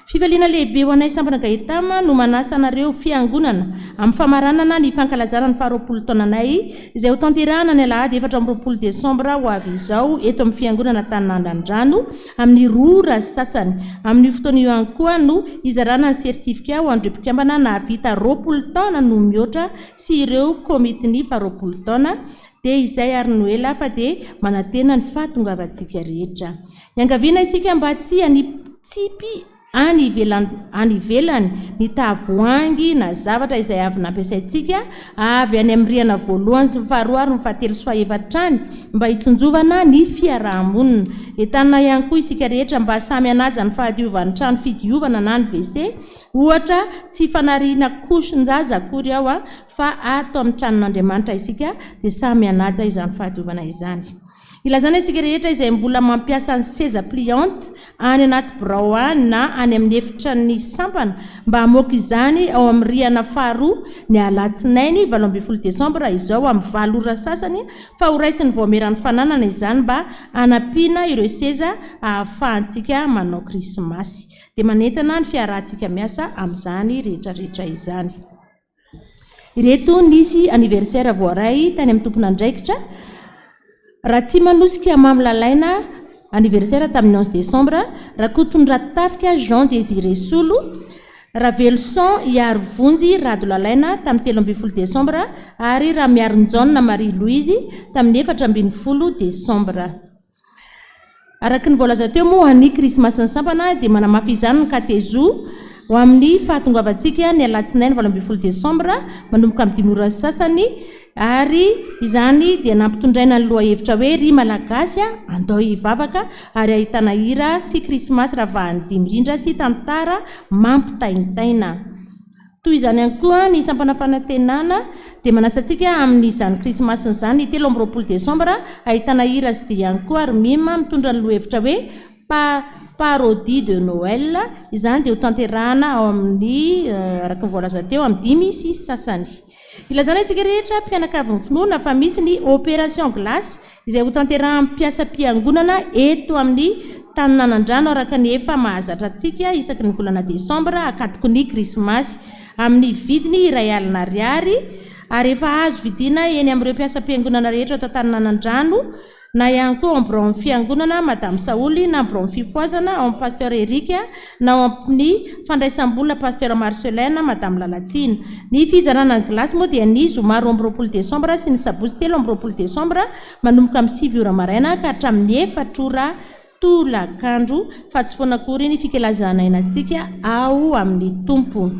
Fivaliana lehibe ho anay sampana Gaetama no manasa anareo fiangonana amin'ny famaranana ny fankalazana ny 20 taonanay izay ho tanterahana ny alahady 14 Desambra ho avy izao eto amin'ny fiangonana Taninanandrano amin'ny rora sasany amin'ny fotoana io ihany koa no izarana ny sertifika ho an'ireo mpikambana nahavita 20 taona no mihoatra sy ireo komitiny 20 taona dia izay ary Noela fa dia manantena ny fahatongavantsika rehetra. Iangaviana isika mba tsy hanitsipy any ivelany ny tavoangy na zavatra izay avy nampiasaintsika avy any amin'ny rihana voalohany sy faharoa ary ny fahatelo sy fahaefatrany mba hitsinjovana ny fiarahamonina entanina ihany koa isika rehetra mba samy anaja ny fahadiovan'ny trano fidiovana na ny WC ohatra tsy fanariana kosin-jaza akory ao fa ato amin'ny tranon'Andriamanitra isika dia samy anaja izany fahadiovana izany. Ilazana isika rehetra izay mbola mampiasa ny seza pliante any anaty birao any na any amin'ny efitra ny sampana mba hamoaka izany ao amin'ny rihana faharoa ny alatsinainy 12 Desambra izao amin'ny 7 ora sasany fa ho raisiny voameran'ny fananana izany mba hanampiana ireo seza ahafahantsika manao krismasy dia manentana ny fiarahantsika miasa amin'izany rehetrarehetra izany. Ireto nisy anniversaire voaray tany amin'ny tompon'andraikitra raha tsy manosika mamilalaina anniversaire tamin'ny 11 Desambra rakotony ratafika Jean Désiré Solo Ravelson iary vonjy radolalaina tamin'ny 13 Desambra ary raha miarinjaona Marie Louise tamin'ny 14 Desambra. Araka ny voalaza teo moa any krismasy ny sampana dia manamafy izany ny katezo ho amin'ny fahatongavantsika ny alatsinainy 12 Desambra manomboka amin'ny 10 ora sasany ary izany dia nampitondraina ny loha hevitra hoe ry malagasy andao hivavaka ary ahitana hira sy krismasy ravahany dimirindra sy tantara mampitaintaina. Toy izany ihany koa ny sampana fanantenana dia manasantsika amin'izany krismasy izany 13 Desambra ahitana hira sy dia ihany koa ary mima mitondra ny loha hevitra hoe parodie de Noël izany dia ho tanterahana ao amin'ny araka ny voalaza teo amin'ny 5 sy sasany. Ilazana isika rehetra mpianakavy ny finoana fa misy ny opération glace izay ho tanterahan'ny mpiasa-piangonana eto amin'ny Taninanandrano araka ny efa mahazatra antsika isaky ny volana Desambra akatoko ny krismasy amin'ny vidiny R1,00 ary efa azo vidiana eny amin'ireo mpiasa-piangonana rehetra eto Taninanandrano na ihany koa ambro amin'ny fiangonana madame Saoly na ambro amin'ny fifoazana ao amin'ny pasteur Eric na ao amin'ny fandraisam-bola pasteur Marcelin madame Lalatina. Ny fizarana ny glasy moa dia ny zoma 20 Desembre sy ny sabotsy 20 Desembre manomboka amin'ny 7 ora maraina ka hatramin'ny 4 ora tolakandro fa tsy foana akory ny fikalazana inatsika ao amin'ny tompo.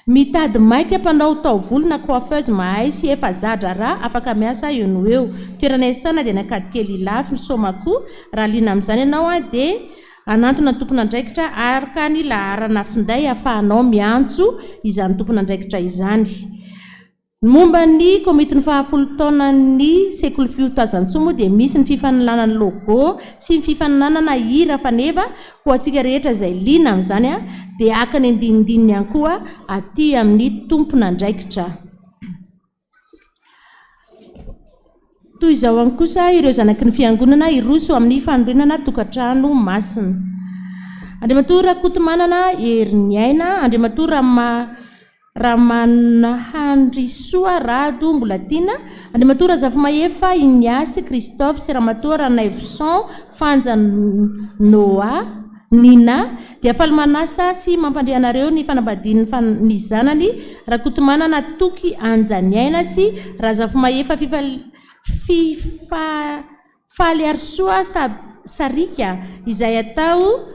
Mitady maika mpanao taovolo na coiffeuse mahay sy efa zadra raha afaka miasa eo no eo. Toerana isana dia nakady kely lafy ny somako raha liana amin'izany ianao dia anantona tompona andraikitra araka ny laharana finday ahafahanao miantso izany tompona andraikitra izany. Momba ny komitiny fahafolo taona ny sekoly fiotasan-tsoa moa dia misy ny fifananana logo sy ny fifananana hira faneva ho antsika rehetra izay liana amin'izany dia aka ny andinindininy ihany koa aty amin'ny tompona andraikitra. Toy izao ihany kosa ireo zanaky ny fiangonana iroso amin'ny fanorenana tokantrano masina. Andriamatora Kotomanana Heriniaina, Andriamatora Ramanahandrisoa Rado Mbolatina, Andriamatora Zafomahefa Ignace Christophe sy Ramatoa Naivson Fanja Noa Nina dia falimanasa sy mampandrianareo ny fanambadiny ny zanany Rakotomanana Toky Anjaniaina sy Razafomahefa Faly Arsoa Sarika izay atao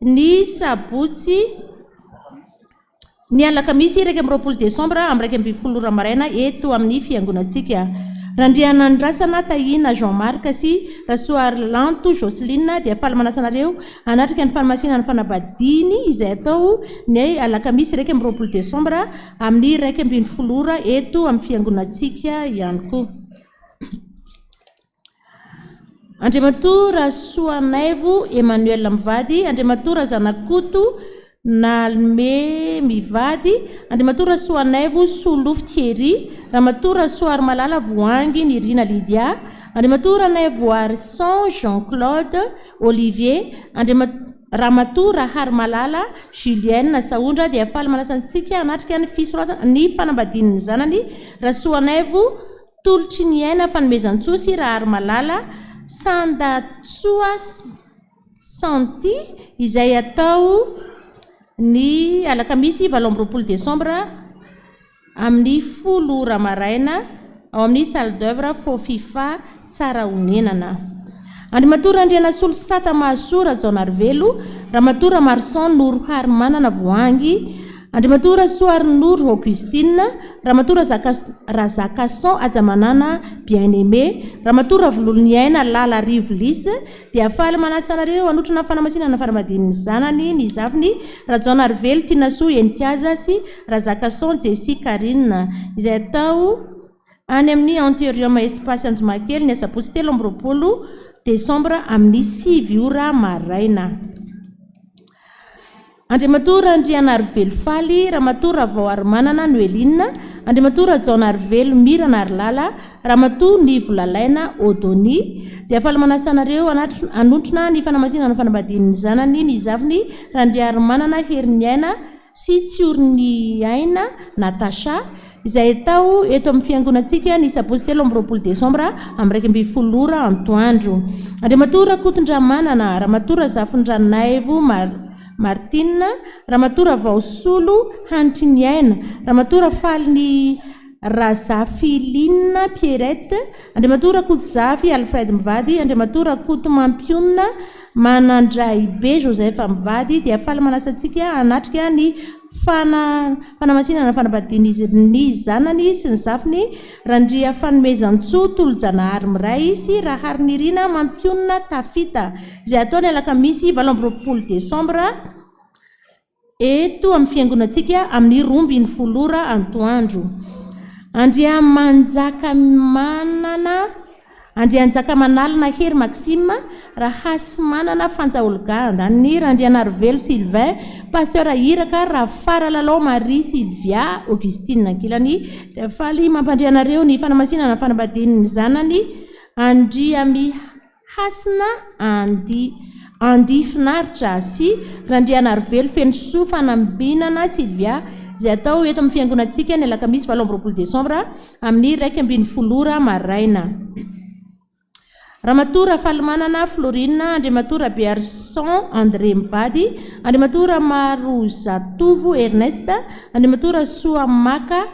ny sabotsy ny alakamisy 20 Desembre amin'ny 20 ora maraina eto amin'ny fiangonantsika. Randriana andrasana Tahina Jean-Marc sy Rasoar Lanto Joseline dia falymanasanareo anatrika ny fanamasina ny fanambadiny izay atao ny alakamisy 20 Desembre amin'ny 20 ora eto amin'ny fiangonantsika ihany koa. Andriamatora Soanaivo Emmanuel Mivady, Andriamatora Zanakoto Nalme Mivady, Andriamatora Soanaivo Solofo Thierry, Ramatoura Soar Malala Voangy Nirina Lydia, Andriamatora Naivoarison Jean-Claude Olivier, Ramatoura Harmalala Julienne Saondra dia falymanasantsika anatrika ny fisoratana ny fanambadin'ny zanany Rasoanaivo Tolotriniaina fanomezan-tsoa sy Harmalala Sandatsoa Santi izay atao ny alakamisy 20 Desembre amin'ny 10 ora maraina ao amin'ny salle d'œuvre Fofifa tsara honenana. Andriamatora Andriana Solosata Mahasora Jaonarvelo, Ramatoura Marson Nour Harmanana Voangy, Andriamatora Soar Nour Augustine, Ramatoura Razakason Ajamanana Bien-Aimé, Ramatoura Vololoniaina Lala Rivolis dia falymanasanareo anotrana fanamasinana ny fanambadin'ny zanany ny zaviny Rajaonarvelo Tinasoa Enikaza sy Razakason Jessie Karine izay atao any amin'ny Antérium Espace Anjomakely ny asabotsy 20 Desembre amin'ny 7 ora maraina. Andriamatora Andrianarvelo Faly, Ramatoura Vaoarmanana Noeline, Andriamatora Jaonarvelo Mirana Arlala, Ramatoa Nivolalaina Odoni dia falymanasanareo anotrona ny fanamasinana ny fanambadin'ny zanany ny zaviny Randriarmanana Heriniaina sy Tsiorniaina Natasha izay atao eto amin'ny fiangonantsika ny sabotsy 20 Desembre amin'ny 20 ora antoandro. Andriamatora Kotondramanana, Ramatoura Zafondranaevo Martina, Ramatoura Vaosolo Hantriniaina, Ramatoura Faly Razafilina Pierrette, Andriamatora Kotzafy Alfred Mivady, Andriamatora Kotomampiona Manandraibe Joseph Mivady dia falymanasantsika anatrika ny fanamasinana ny fanambadin'ny zanany sy ny zafiny Randria Fanomezan-tsoa Tolojanahary Miray sy Raharinirina Mampiona Tafita izay atao ny alakamisy 20 Desembre eto amin'ny fiangonantsika amin'ny 12 ora antoandro. Andrianjakamanalina Hery Maxime, Rahasimanana Fanjaolganda, ny Randrianarvelo Sylvain, Pasteur Iraka Rafaralalao Marie Sylvia Augustine Ankilany dia faly mampandrianareo ny fanamasinana fanambadin'ny zanany Andriami Hasina Andi Finaritra sy Randrianarvelo Fenosoa Fanambinana Sylvia izay atao eto amin'ny fiangonantsika ny alakamisy 20 Desembre amin'ny 20 ora maraina. Ramatora Falmanana Florina Andriamatora Berson André Mivady Andriamatora Marozatovo Ernesta Andriamatora Soamaka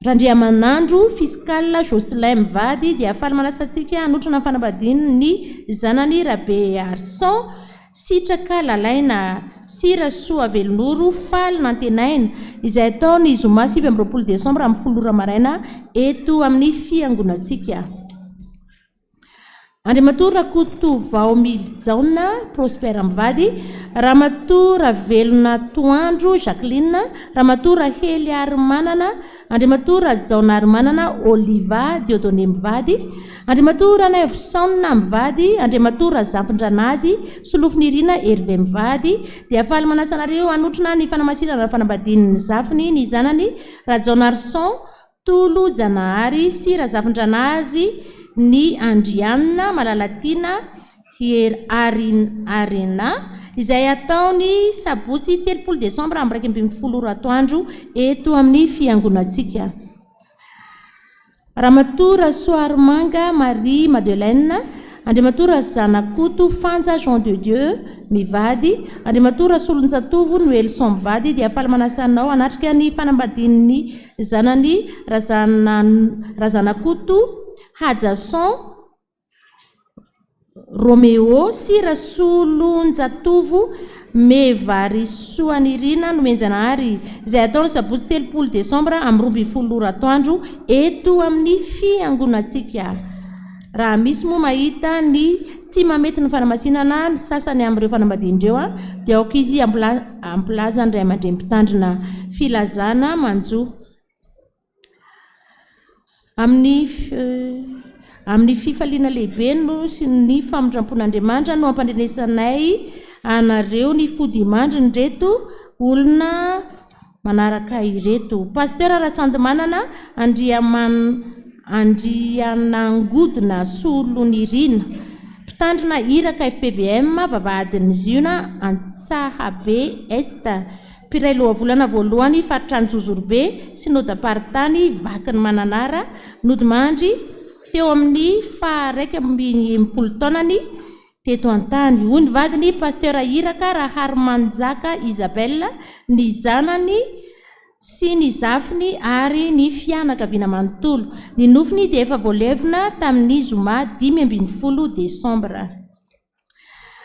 Randriamanandro Fiscal Jocelyn Mivady dia faly manasatsika anotrana ny fanambadiany ny zanany Rabe Arson sitraka lalaina Sira Soa Velonoro faly nantenaina izay ataony zoma 7 Desambra amin'ny 10 maraina eto amin'ny fiangonatsika. Andriamatora Kotovao Miljaona Prospera Mivady Ramatora Velona Toandro Jacqueline Ramatora Hely Armanana Andriamatora Jaona Armanana Oliva Dieudonné Mivady Andriamatora Nevsonna Mivady Andriamatora Zafindranazy Solofinirina Hervé Mivady dia faly manasanareo anotrana ny fanamasirana fanambadian'ny zafiny ny zanany Rajaona Arson Tolo Janahary sy Razafindranazy ny Andriana Malalatina Arena izay ataony sabotsy 3 Desambra amin'ny 2010 atoandro eto amin'ny fiangonatsika. Ramatora Soarmanga Marie Madeleine Andriamatora Zanakoto Fanja Jean de Dieu Mivady Andriamatora Solonjatovo Noelson Mivady dia faly manasanao anatrika ny fanambadian'ny zanany Razanakoto Hajason Romeo sy Rasolonjatovo Mevarisoanirina nomenjanahary izay ataony sabotsy 3 Desambra amin'ny 20 atoandro eto amin'ny fiangonatsika. Raha misy moa mahita ny tsy mamety ny fanamasinana ny sasany amin'ireo fanambadian'ireo dia aoka izy ampilaza ny ray aman-dreny mpitandrina filazana manjo amin'ny fifaliana lehibe no sy ny famondrampon'Andriamanitra no ampandrenesanay anareo ny fodimandriny reto olona manaraka ireto. Pasteur Rasandemanana Andrianangodina Solonirina mpitandrina iraka FPVM vavahadin'ny Ziona Antsahabe Esta mpiray lohavolana voalohany faritranjozorobe synodaparitany vaky ny Mananara nodimandry teo amin'ny 1 taonany teto antany. Hoy ny vadiny Pasteur iraka Raharmanjaka Isabelle ny zanany sy ny zafiny ary ny fianakaviana manontolo. Ny nofiny dia efa voalevina tamin'ny zoma 15 Desambra.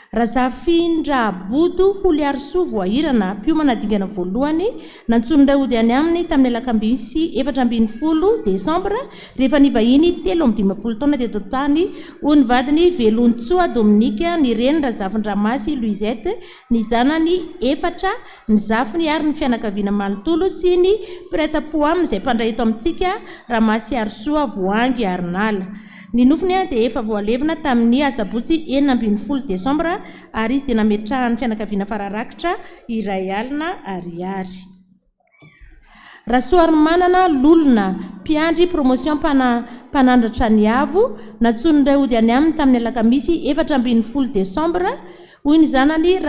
Razafindra Bodo Holiarso voahirana mpiomana dingana voalohany nantsonondray ody any aminy tamin'ny alakambisy 17 Desambra rehefa nivahiny 13 taona teto tany. Hoy ny vadiny Velontsoa Dominika ny reny Razafindramasy Louisette ny zanany 4 ny zafiny ary ny fianakaviana manontolo sy ny prêtre-po aminy izay mpandray eto amintsika Ramasy Arsoa Voangy Arnala. Ny nofiny dia efa voalevina tamin'ny asabotsy 19 Desambra ary izy dia nametrahan'ny fianakaviana fararakitra iray alina ariary. Rasoarmanana Lolona mpiandry promotion mpanandratra ny avo natsonondray ody any aminy tamin'ny alakamisy 14 Desambra. Hoy ny zanany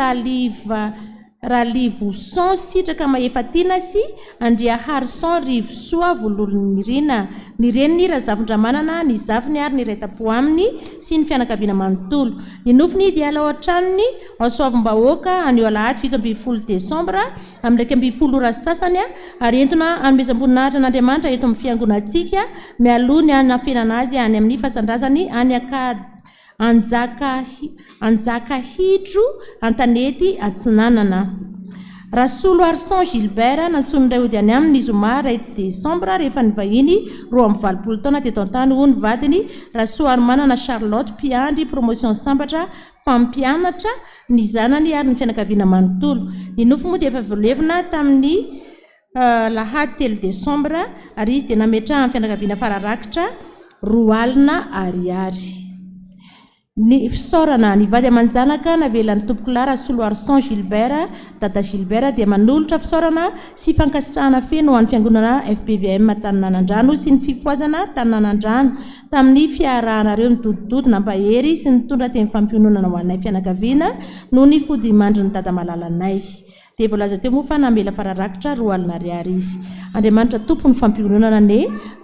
Ralivoson sitraka maefatina sy Andria Harson Rivosoa Volonirina ny reniny Razafindramanana ny zafiny ary ny reta-po aminy sy ny fianakaviana manontolo. Ny nofiny dia ala ohatranony asoavim-bahoaka anio alahady 17 Desambra amin'ny 12 sasany ary entona anomezam-boninahitra an'Andriamanitra eto amin'ny fiangonatsika mialoha ny anafenana azy any amin'ny fasandrazany any Anjakahidro Antanety Atsinanana. Rasolo Arson Gilbert natsonondray ody any amin'ny zoma 1 Desambra rehefa nivahiny 20 taona teto antany. Hoy ny vadiny Rasoarmanana Charlotte mpiandry promotion sambatra mpampianatra ny zanany ary ny fianakaviana manontolo. Ny nofo moa dia efa voalevina tamin'ny lahady 3 Desambra ary izy dia nametrahan'ny fianakaviana fararakitra roalina ariary. Ny fisaorana ny vady aman-janaka navelan'ny tompoko lara Rasolo Arson Gilbert dada Gilbert dia manolotra fisaorana sy fankasitrahana feno ho an'ny fiangonana FPVM Taninanandrano sy ny fifoazana Taninanandrano tamin'ny fiarahanareo nidodidodina mpahery sy nitondra teny fampiononana ho anay fianakaviana noho ny fodimandry ny dada malalanay. dia voalaza teo moa fa namela fararakitra 2 alina ariary izy. Andriamanitra tompo ny fampiononana ne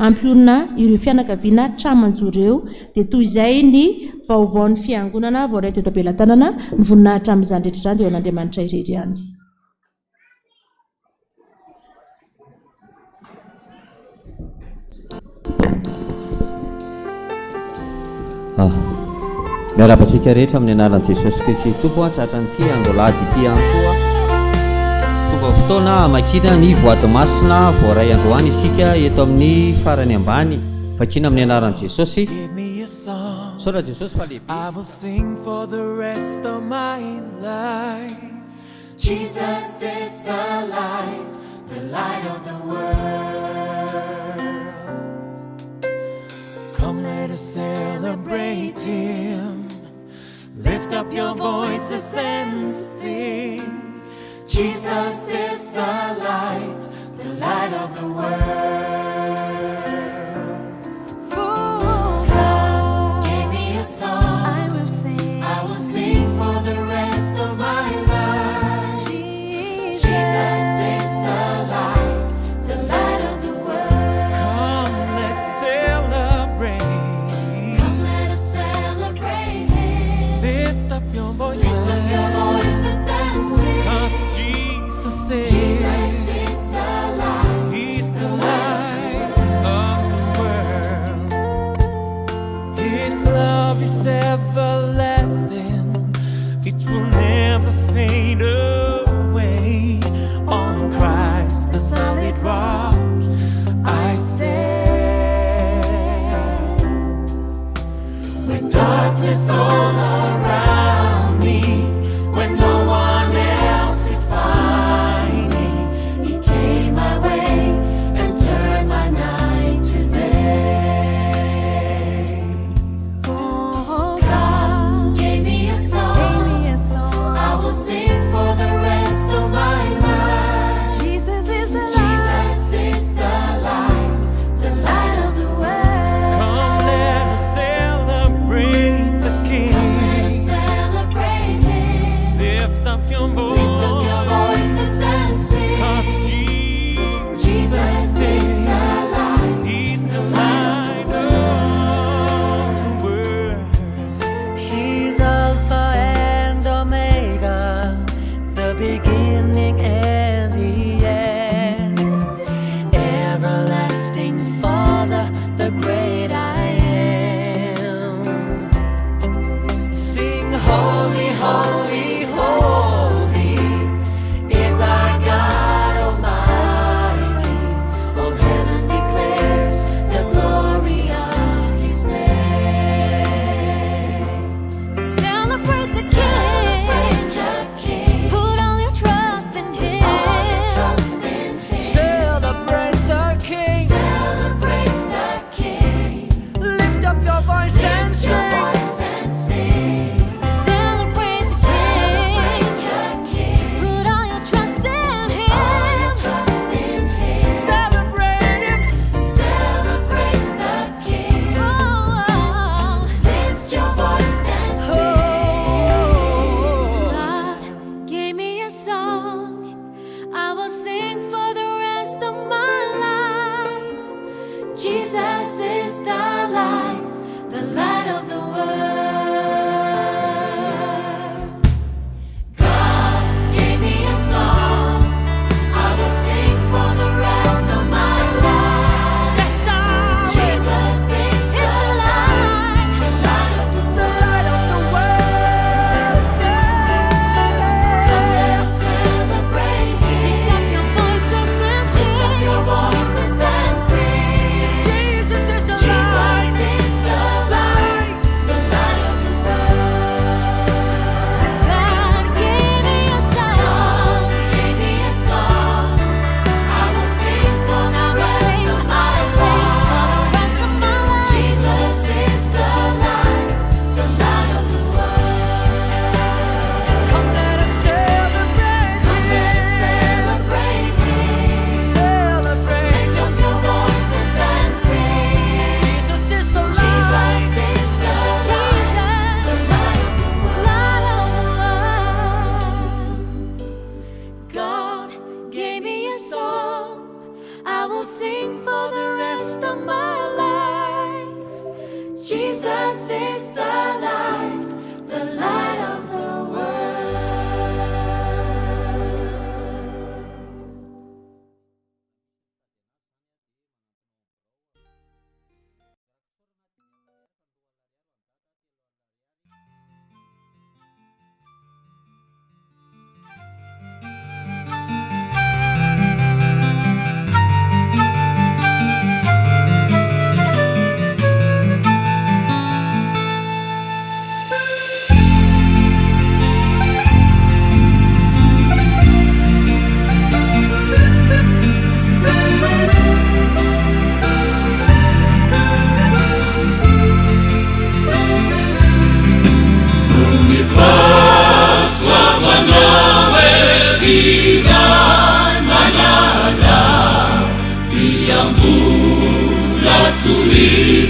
ampionona ireo fianakaviana tramanjo ireo dia toy izay ny vaovaon'ny fiangonana voaray teto Ampelantanana ny voninahitra amin'izany rehetra izany dia eo an'Andriamanitra irery ihany. miarabantsika rehetra amin'ny anaran'i Jesosy Kristy tompo tratran'ity andolady ity ihany koa tonga fotoana amakina ny voady masina voaray androany isika eto amin'ny farany ambany vakina amin'ny anaran'i Jesosy saotra Jesosy fa lehibe. I will sing for the rest of my life. Jesus is the light of the world. Come, let us celebrate Him. Lift up your voices and sing. Jesus is the light of the world. God gave me a song. I will sing for the rest of my life. Jesus is the light of the world. Come, let's celebrate. Come, let us celebrate Him. Lift up your voices. Lift up your voices and sing. 'Cause Jesus is the light. He's the light of the world. His love is everlasting. It will never fade away. On Christ, the solid rock, I stand. With darkness all around me, when no one else could find me, He came my way and turned my night to day. God gave me a song.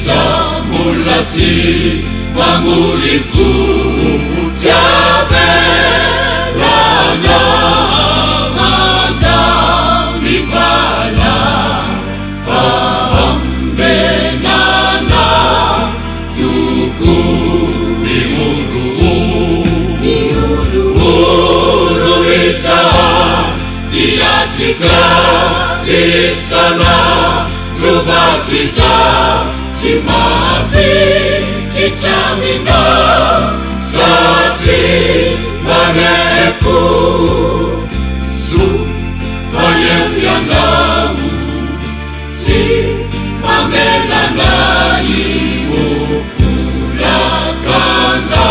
Zamulaci mamulifu Tiavelana Mandami vala Fahambenana Tuku Uru Ita Diatika Isana Truvakiza Timafi Kichamina Sati Marefu Su Fayemyanamu Si Mamelanai Ufula Kanda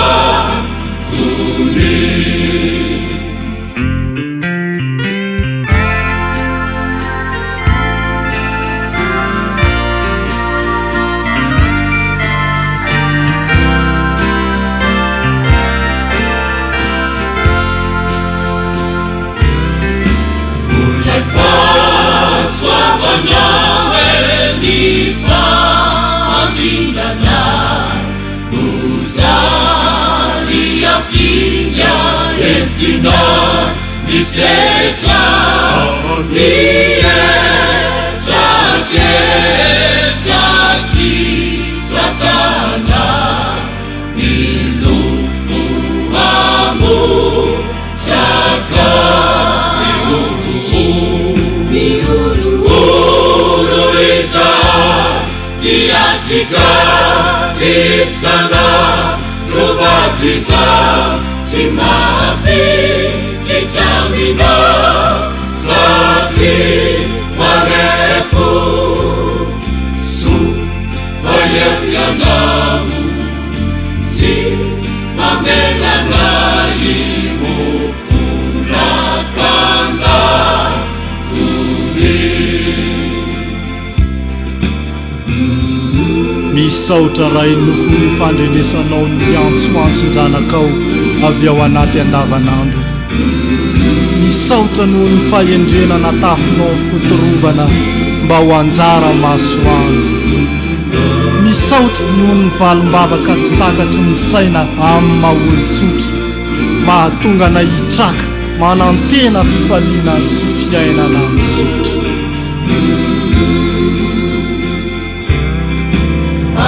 Tuni Entina Nisecha Niecha Chaki Satana Nilufu Amu Chaka Uru Isa Niatika Isana Truvakiza Timafi Kichamina Sati Marefu Su Fayemyanamu Si Mamelanai Ufula Kanda Tuni Misaotra ray noho ny fandrenesanao ny antsoantsinjanakao avy ao anaty andavanandro. Misaotra noho ny fahendrenana tafinao fotorovana mba ho anjara masoandro. Misaotra noho ny valim-bavaka tsy takatry ny saina amin'ny maha-olon-tsotra, mahatonga na hitraka manantena fifaliana sy fiainana misotra.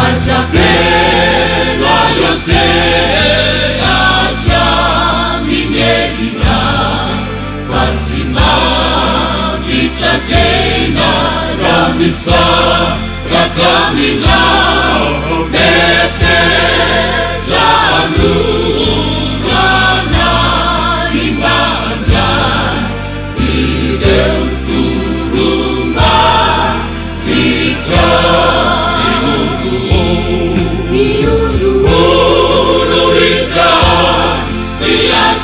Azavela yate acha minerina Fatsima vitatena ramisa rakamina Mete zanu rana imanja Idem turuma vita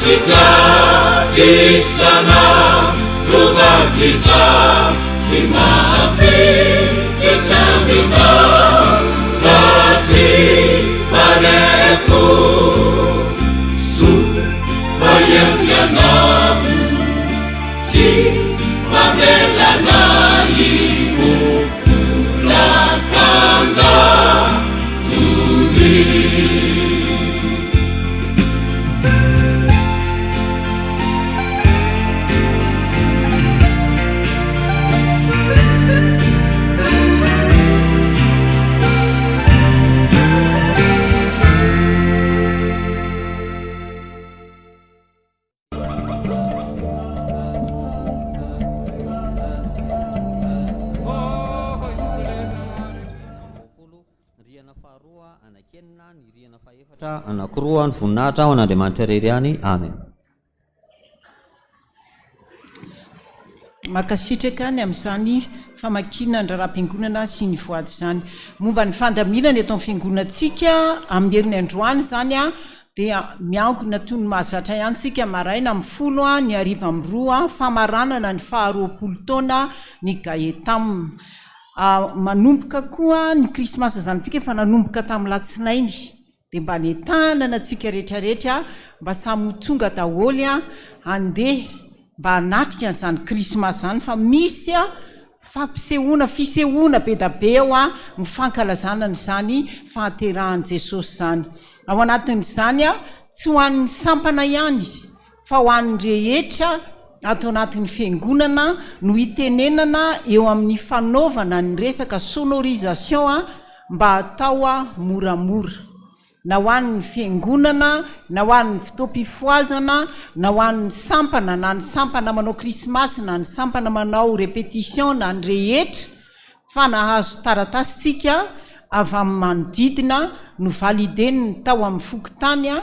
Chika Isana Truvakiza Timafi Kichamina Sati Marefu Su Fayemyanamu Si Mamelanai Ufula Kanda Tuni Anakroa ny voninahitra ao an'Andriamanitra irery ihany. Amen. Makasitraka ny amin'izany famakiana ny raharam-piangonana sy ny voady izany. Momba ny fandaminana eto amin'ny fiangonantsika amin'ny herin'ny androany zany dia miankina toy ny mahazatra ihany tsika maraina amin'ny 10 ny hariva amin'ny 2 famaranana ny 20 taona ny gaetam. Manomboka koa ny krismasy zanytsika efa nanomboka tamin'ny latsinainy. Dia mba nentanana antsika rehetrarehetra mba samy tonga daholo andeha mba hanatrika an'izany krismasy zany fa misy fampisehoana fisehoana be da be ao a mifankalazana n'izany fahaterahan' jesosy zany ao anatin'izany a tsy ho an'ny sampana ihany fa ho an'ny rehetra atao anatin'ny fiangonana no hitenenana eo amin'ny fanaovana ny resaka sonorisation a mba atao a moramora na ho an'ny fiangonana na ho an'ny fotoam-pifoazana na ho an'ny sampana na ny sampana manao krismasy na ny sampana manao répétition na ny rehetra fa nahazo taratasitsika avy amin'ny manodidina no valideny ny tao amin'ny fokotany a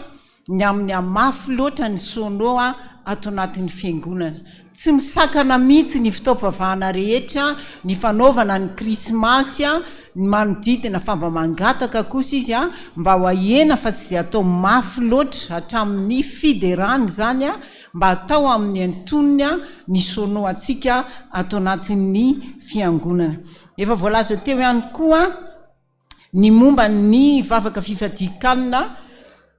ny amin'ny amafy loatra ny sono a atao anatin'ny fiangonana tsy misakana mihitsy ny fotoam-pivavahana rehetra ny fanaovana ny krismasy a ny manodidina fa mba mangataka kosa izy a mba ho ahena fa tsy dia atao mafy loatra hatramin'ny fiderany zany a mba atao amin'ny antonony a ny sono atsika atao anatin'ny fiangonana efa voalaza teo ihany koa ny momba ny vavaka fifadikanina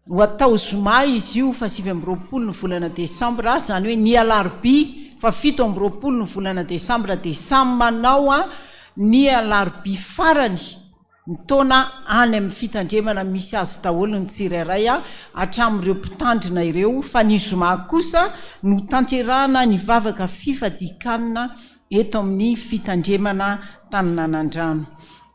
ho atao zoma izy io fa 7 ny volana desambra zany hoe ny alarobia fa 7 ny volana desambra de samy manao a ny alarobia farany ny taona any amin'ny fitandremana misy azy daholo ny tsirairay a hatramin'ireo mpitandrina ireo fa ny zoma kosa no tanterahana ny vavaka fifadikanina eto amin'ny fitandremana Taninanandrano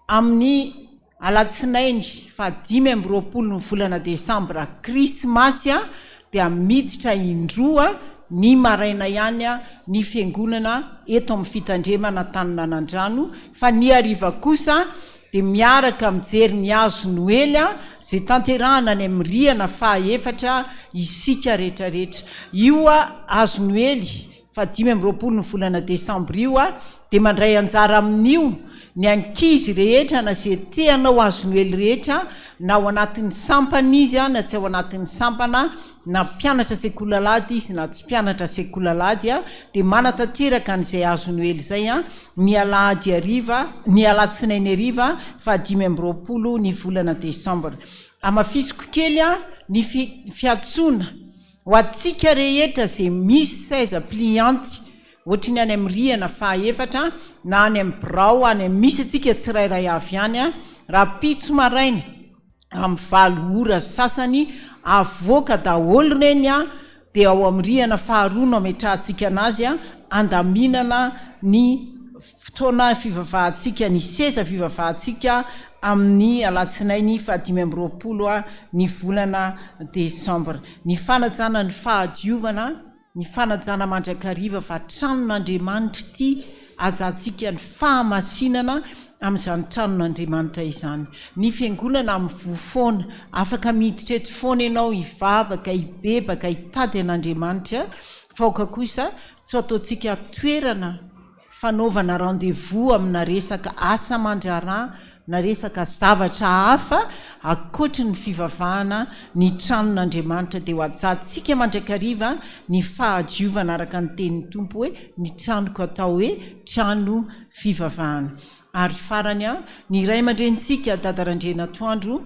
amin'ny alatsinainy fa 5 ny volana desambra krismasy a dia miditra indroa ny maraina ihany a ny fiangonana eto amin'ny fitandremana Taninanandrano fa ny hariva kosa dia miaraka mijery ny azo noely a zay tanterahana ny amin'ny rihana fahaefatra isika rehetrarehetra io a azo noely fa 5 ny volana desambra io a dia mandray anjara amin'io ny ankizy rehetra na zay te hanao azo noely rehetra na ao anatin'ny sampana izy a na tsy ao anatin'ny sampana na mpianatra sekolalady izy na tsy mpianatra sekolalady a dia manatanteraka an'izay azo noely izay a ny alahady ariva ny alatsinainy ariva fa 5 ny volana desambra amafisiko kely a ny fiatsoana ho atsika rehetra zay misy saiza plianty ohatra ny any amin'ny rihana fahaefatra na any amin'ny birao any amin'ny misy atsika tsirairay avy any a raha pitso maraina amin'ny 7 ora sasany avoaka daholo reny a dia ao amin'ny rihana faharoa no ametrahantsika anazy a andaminana ny fotoana fivavahantsika ny seza fivavahantsika amin'ny alatsinainy fa 5 a ny volana desambra ny fanajana ny fahadiovana ny fanajana mandrakariva fa tranon'Andriamanitra ity azantsika ny fahamasinana amin'izany tranon'Andriamanitra izany ny fiangonana amin'ny vofoana afaka miditra eto foana ianao hivavaka hibebaka hitady an'Andriamanitra faoka kosa tsy ataontsika toerana fanaovana rendez-vous amina resaka asa mandrarà na resaka zavatra hafa akoatra ny fivavahana ny tranon'Andriamanitra dia ho ajantsika mandrakariva ny fahadiovana araka ny tenin'ny tompo hoe ny tranoko atao hoe trano fivavahana ary farany a ny ray aman-drenitsika dadarandrena atoandro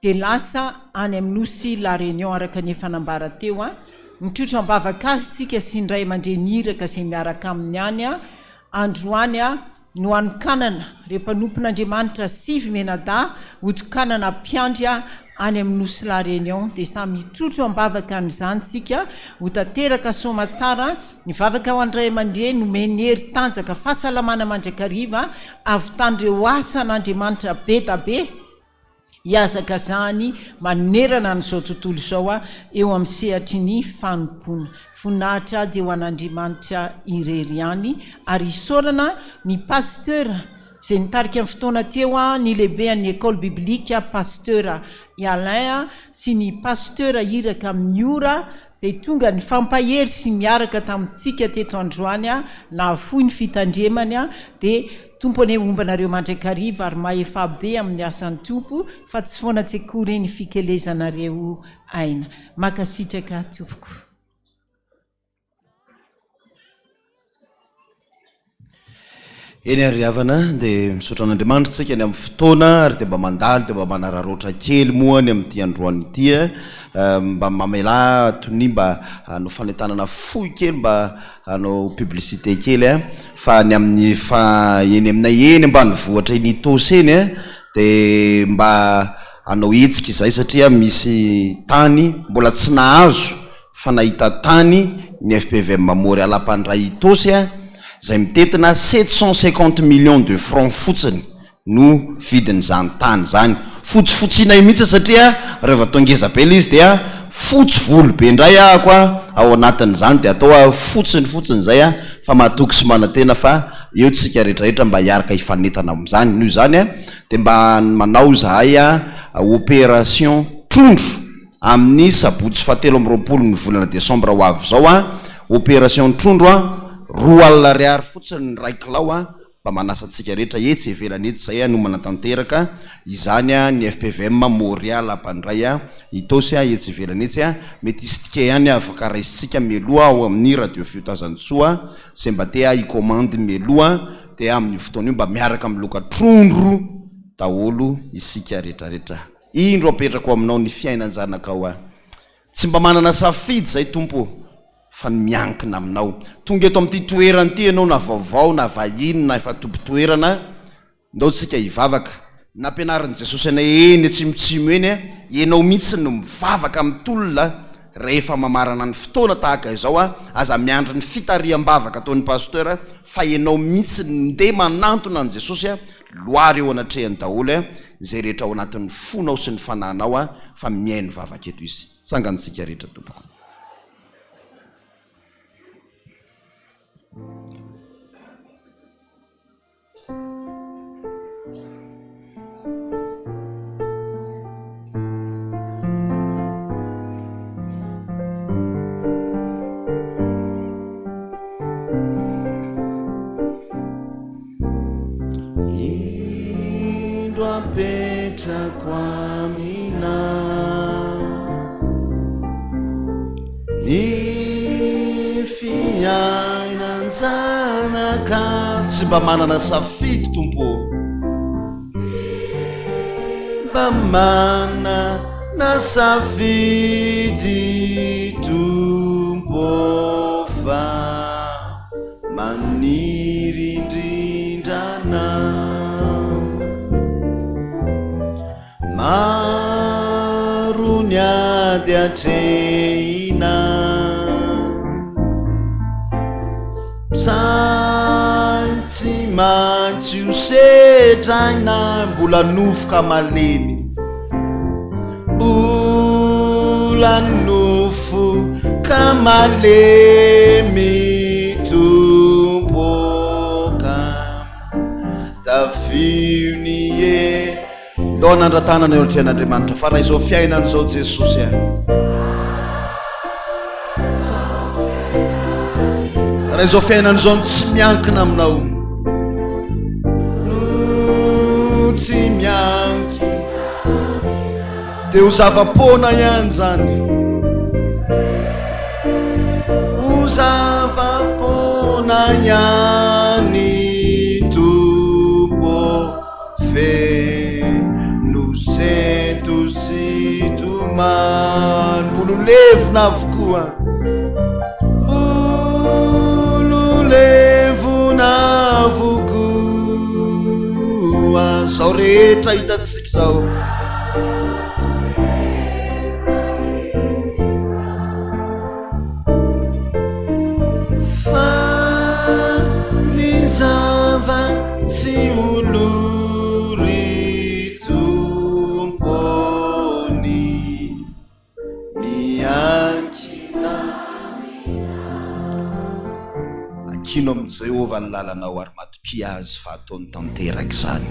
dia lasa any amin'ny nosy la réunion araka ny efanambara teo a mitrotro ambavaka azy tsika sy ny ray aman-dreniraka izay miaraka amin'ny any a androany a no anokanana rehefa nompon'Andriamanitra 7 menada otokanana mpiandry a any amin'ny nosy la réunion dia samy mitrotro ambavaka an'izany tsika ho tanteraka soma tsara ny vavaka ho andray aman-dreny nomeny hery tanjaka fahasalamana mandrakariva avy tan'ireo asan'Andriamanitra be da be hiazaka zany manerana n'izao tontolo izao a eo amin'ny sehatry ny fanompona fonahitra dia ho an'Andriamanitra irery ihany ary isaorana ny pasteur zay nitarika amin'ny fotoana teo a ny lehibe an'ny école biblika pasteur Alain sy ny pasteur iraka amin'ny ora zay tonga ny fampahery sy miaraka tamintsika teto androany a na foy ny fitandremany a dia tompony ombanareo mandrakariva ary maefa be amin'ny asan'ny tompo fa tsy foana tsekory ny fikelezanareo aina makasitraka tompoko. eny ary havana dia misaotra an'Andriamanitra tsika any amin'ny fotoana ary dia mba mandalo dia mba manararoatra kely moa any amin'ity androany ity mba mamela tony mba hanao fanetanana fohy kely mba hanao publicité kely fa ny amin'ny eny aminay eny mba nivoatra iny tosy eny dia mba hanao hetsika izay satria misy tany mbola tsy nahazo fa nahita tany ny FPVM mamory Ampandrana tosy zay mitetina 750 millions de francs fotsiny no vidiny zany tany zany fotsifotsianay mihitsy satria rehefa tongeza be izy dia fotsy volo be indray ako ao anatin'izany dia atao fotsiny zay fa mahatoky sy manatena fa eo tsika rehetrarehetra mba hiaraka hifanetana amin'izany noho izany dia mba manao zahay opération trondro amin'ny sabotsy 17 ny volana Desambra ho avy zao opération trondro 2 ariary fotsiny raiky lao mba manasatsika rehetra etsy evelany etsy zay no manatanteraka izany ny FPVM Montréal Ampandrana itosy etsy evelany etsy mety isitike ihany afaka raisitsika meloa ao amin'ny radio Fiotazantsoa sy mba te hicommande meloa dia amin'ny fotoana io mba miaraka miloka trondro daholo isika rehetrarehetra indro apetrako aminao ny fiainan-janakao tsy mba manana safidy zay tompo fa miankina aminao tonga eto amin'ity toerana ity ianao na vaovao na vahiny na efa tompo-toerana ndao tsika hivavaka nampianarin'i Jesosy anay eny atsimotsimo eny ianao mihitsy no mivavaka amin'ny tolona rehefa mamarana ny fotoana tahaka izao aza miandry ny fitariam-bavaka ataon'ny pasteur fa ianao mihitsy ndeha manantona an' Jesosy loary eo anatrehany daholo zay rehetra ao anatin'ny fonao sy ny fananao fa miaino vavaka eto izy sangantsika rehetra tompoko. Petra kwamina ni fiainanjanaka tsy mba manana safidy tompo mba manana safidy tompo fa manirindrindrana marony ady atrehina zay tsy maintsy ho setraina mbola nofoka malemy mbola nofoka malemy tompoka tafiony ndao anandratana eo trean'Andriamanitra fa raha izao fiainan'izao Jesosy raha izao fiainan'izao tsy miankina aminao no tsy mianky dia ho zava-pona ihany zany ho zava-pona ihany tompo mbolo levona avokoa mbolo levona avokoa zao rehetra hitatsika zao fa ny zava tsy olory ankino amin'i Jehovah ny lalanao ary matokia azy fa ataony tanteraka zany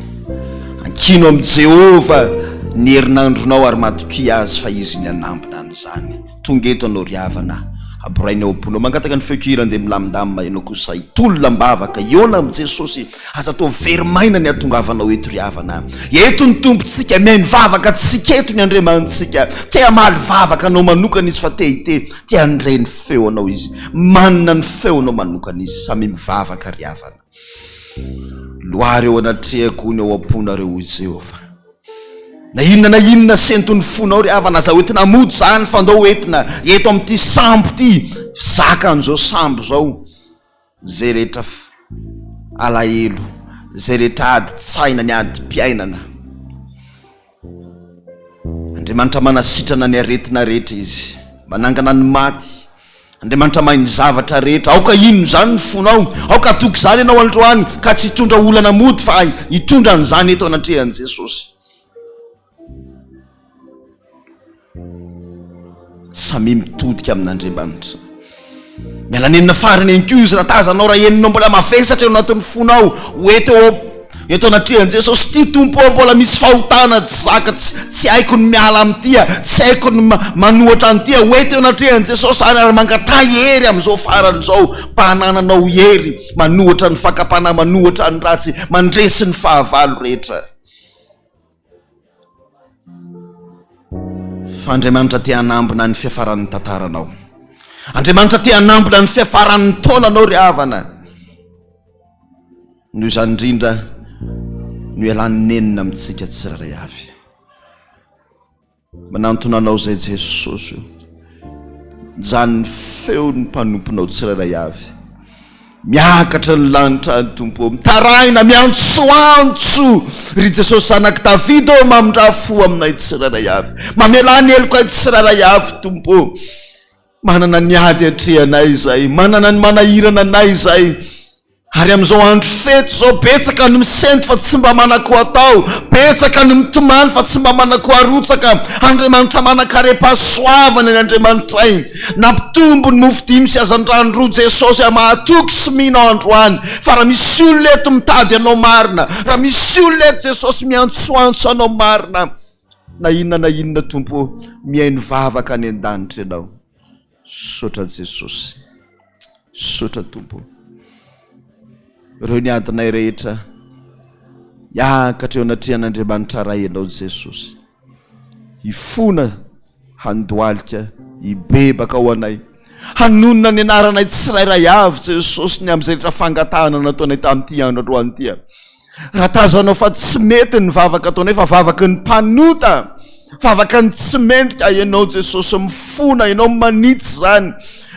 ankino amin'i Jehovah ny herinandronao ary matokia azy fa izy ny anambina an'izany tonga eto anao ry havana aborainao bolao mangataka ny feokira ndeha milamindamina ianao kosa itolona mbavaka iona amin'i Jesosy aza atao verimaina ny atongavanao eto ry havana eto ny tompontsika mihaino vavaka tsika eto ny Andriamantsika tia maly vavaka anao manokana izy fa te tia andray ny feo anao izy manana ny feo anao manokana izy samy mivavaka ry havana loary eo anatreako ny ao amponareo hoy Jehova. Na inona sentony fonao ry avana za oentina mody zany fa ndao oentina eto amin'ity sambo ty zaka an'izao sambo zao. Zay rehetra alahelo, zay rehetra ady tsaina ny ady mpiainana, Andriamanitra manasitrana ny aretina rehetra izy, manangana ny maty. Andriamanitra mahay zavatra rehetra. Aoka ino zany ny fonao, aoka toky zany ianao androany ka tsy hitondra olana mody fa hitondra an'izany eto anatrehan'i Jesosy. Samy mitodika amin'Andriamanitra. Miala nenina farany enko izy raha tazanao raha eninao mbola mavesatra eo anatin'ny fonao oeto eto anatrehan'i Jesosy ty tompo mbola misy fahotana zaka tsy haiko ny miala amin'tya, tsy haiko ny manohatra an'tya oeto anatrehan'i Jesosy ary mangatay hery amin'izao farany zao, mpanananao hery manohatra ny fakapana, manohatra ny ratsy, mandresy ny fahavalo rehetra. Fa Andriamanitra tia hanambina ny fiafaran'ny tantaranao. Andriamanitra tia hanambina ny fiafaran'ny taonanao ry havana. Noho izany indrindra no ialany nenina amintsika tsirairay avy. Manantonanao zay Jesosy, zany feo ny mpanomponao tsirairay avy. Miakatra ny lanitra ny tompo, mitaraina miantsoantso ry Jesosy zanak'i Davida mamindra fo aminay tsirairay avy, mamelany heloko ay tsirairay avy tompo. Manana ny ady atrehanay izay, manana ny manahirana anay izay. Ary amin'izao andro fety zao betsaka no misenty fa tsy mba manako atao, betsaka no mitomany fa tsy mba manako arotsaka. Andriamanitra manakare-pahasoavana ny Andriamanitray. Nampitombo ny mofo dimy sy azan-drano roa Jesosy mahatoky sy mino androany. Fa raha misy olona eto mitady anao marina, raha misy olona eto Jesosy miantsoantso anao marina, na inona tompo mihaino vavaka any an-danitra ianao. Sotra Jesosy, sotra tompo. Ireo ny adinay rehetra hiakatra eo anatrehan'Andriamanitra ray ianao Jesosy, hifona handoalika, hibebaka ao anay, hanonona ny anaranay tsirairay avy Jesosy ny amin'izay rehetra fangatahana nataonay tamin'ity andro androany ity. Raha tazanao fa tsy mety ny vavaka ataonay fa vavaky ny mpanota, vavaka ny tsy mendrika ianao Jesosy, mifona ianao manitsy zany.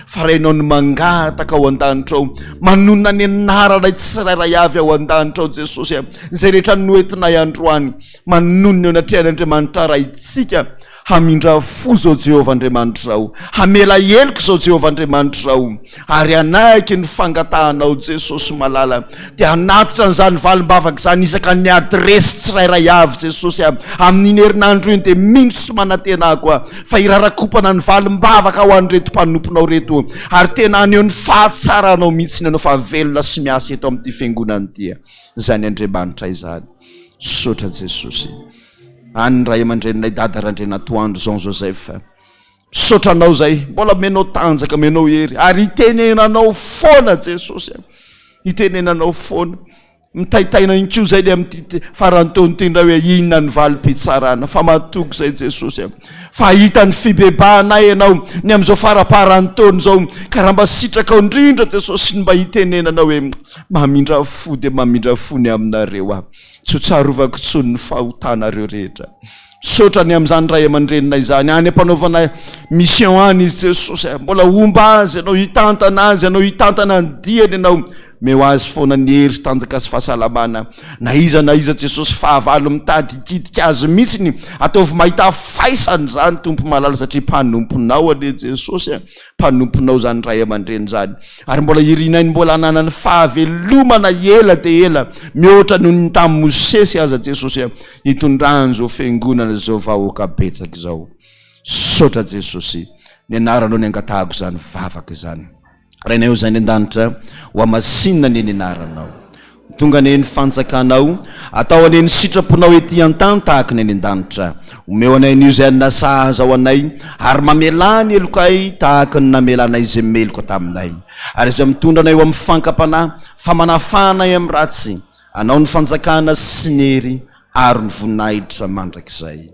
Fa raha ianao ny mangataka ao an-danitra ao, manonona ny anaranay tsirairay avy ao an-danitra ao Jesosy, zay rehetra noentinay androany, manonona eo anatrehan'Andriamanitra ray itsika hamindra fo zao Jehovah Andriamanitra ao, hamela heloko zao Jehovah Andriamanitra ao, ary anaiky ny fangatahanao Jesosy malala, dia hanatitra n'izany valim-bavaka zany isaka ny adresy tsirairay avy Jesosy amin'iny herinandro iny, dia mino sy manantena koa fa irarakopana ny valim-bavaka ao an'reto mpanomponao reto, ary tena aneo ny fahatsaranao mihitsy ny anao fa velona sy miasa eto amin'ity fiangonana ity. Zany Andriamanitra izany. Sotra Jesosy. Any ray aman-drenonay dada randrena toandro Jean Joseph, sotranao zay, mbola menao tanjaka, menao hery, ary itenenanao foana Jesosy, itenenanao foana. Mitaitaina inko zay le amin'ity farantony tendra hoe inona ny valim-pitsarana, fa matoky zay Jesosy. Fa hita ny FIBEBAHANA ianao ny amin'izao faraparantony zao, ka raha mba sitraka ao indrindra Jesosy ny mba hitenenanao hoe mamindra fo dia mamindra fo ny aminareo tsy tsarovako tsony ny fahotanareo rehetra. Sotra ny amin'izany ray aman-drenina izany, any ampanaovana mission any izy Jesosy, mbola omba azy ianao, hitantana azy ianao, hitantana ny diany ianao, meo azy foana ny hery tanjaka sy fahasalamana. Na iza Jesosy fahavalo mitady hikitika azy mihitsiny, ataovy mahita faisany zany tompo malala, satria mpanomponao ane Jesosy, mpanomponao zany ray aman-dreny zany. Ary mbola irinainy mbola ananany fahavelomana ela dia ela, mihoatra noho ny tamin'ny Mosesy aza Jesosy, hitondrany zao fiangonana zao vahoaka betsaka zao. Sotra Jesosy, ny anaranao ny angatahako zany vavaka zany. Rainay zany an-danitra ho amasinina ny anaranao, tonga ny fanjakanao, atao any ny sitraponao ety an-tany tahaka ny an-danitra. Omeo anay n'io zay nasaza ao anay, ary mamelany helokay tahaka ny namelanay zay meloka taminay. Ary izay mitondra anay ho amin'ny fankapana, famanafanay amin'ny ratsy, anao ny fanjakana sy ny hery ary ny voninahitra mandrakizay.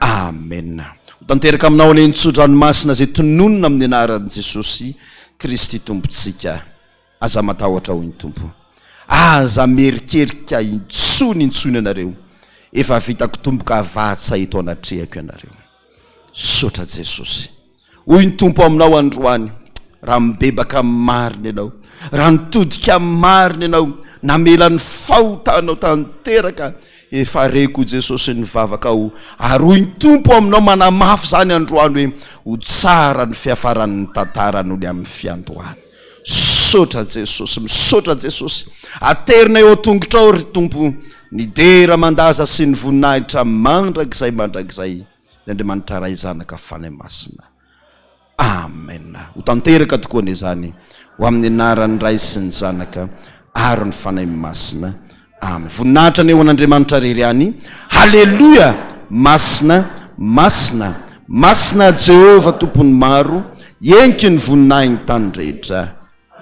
Amen. Tanteraka aminao any tsodranomasina zay tononona amin'ny anaran'i Jesosy Kristy tompontsika, aza matahotra hoy ny tompo. aza merikerika intsony anareo efa vitako tomboka vatsa eto anatrehako ianareo. Sotra Jesosy, hoy ny tompo aminao androany, raha mibebaka marina ianao, raha nitodika marina ianao, namela ny fahotanao tanteraka, efa reko Jesosy ny vavaka ao, ary hoy ny tompo aminao manamafy zany androany hoe ho tsara ny fiafaran'ny tantaran'olo amin'ny fiandohany. Misaotra Jesosy, misaotra Jesosy, aterina eo tongotra ao ry tompo, ny dera mandaza sy ny voninahitra mandrakizay ny Andriamanitra ray zanaka fany masina. Amen. Ho tanteraka tokoa an'izany ho amin'ny anaran'ny ray sy ny zanaka ary ny fanahy masina. Amen. Voninahitra ny eo an'Andriamanitra rery. Haleluya. Masina, masina, masina Jehova tompony maro, enky ny voninahy ny tany rehetra.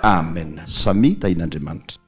Amen. Samy tain'Andriamanitra.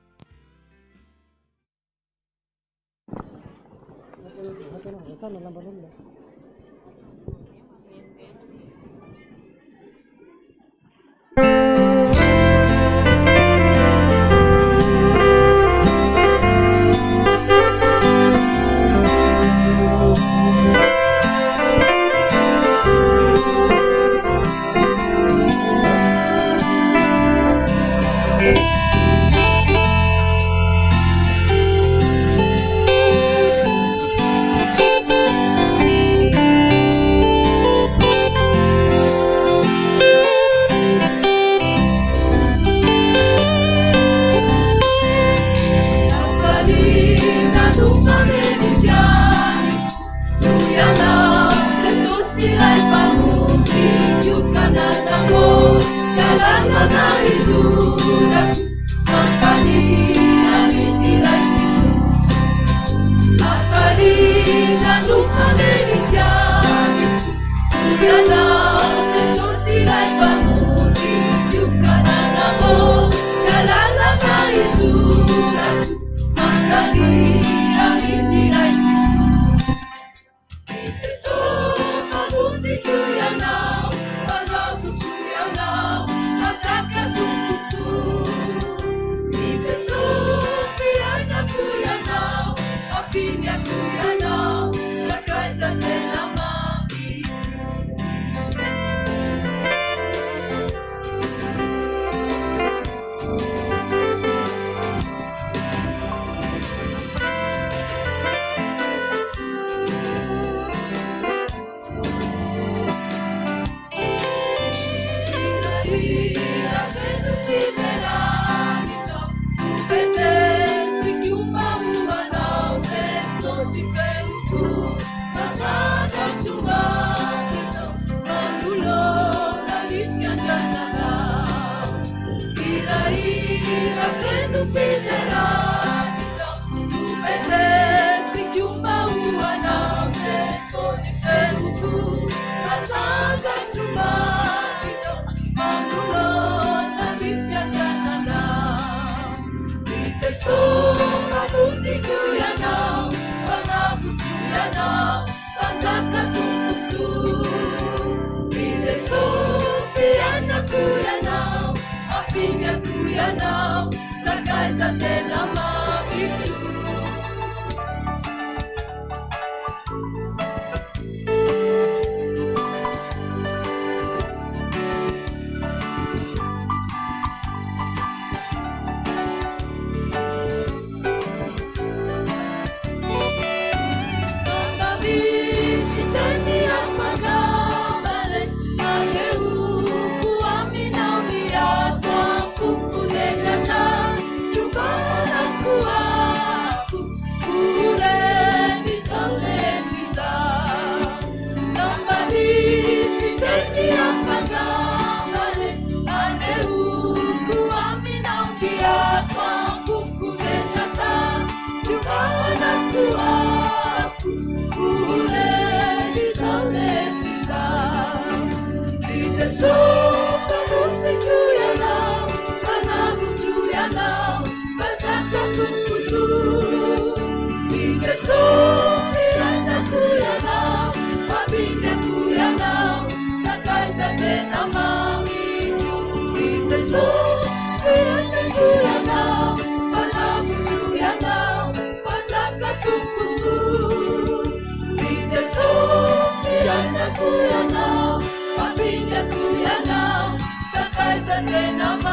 tena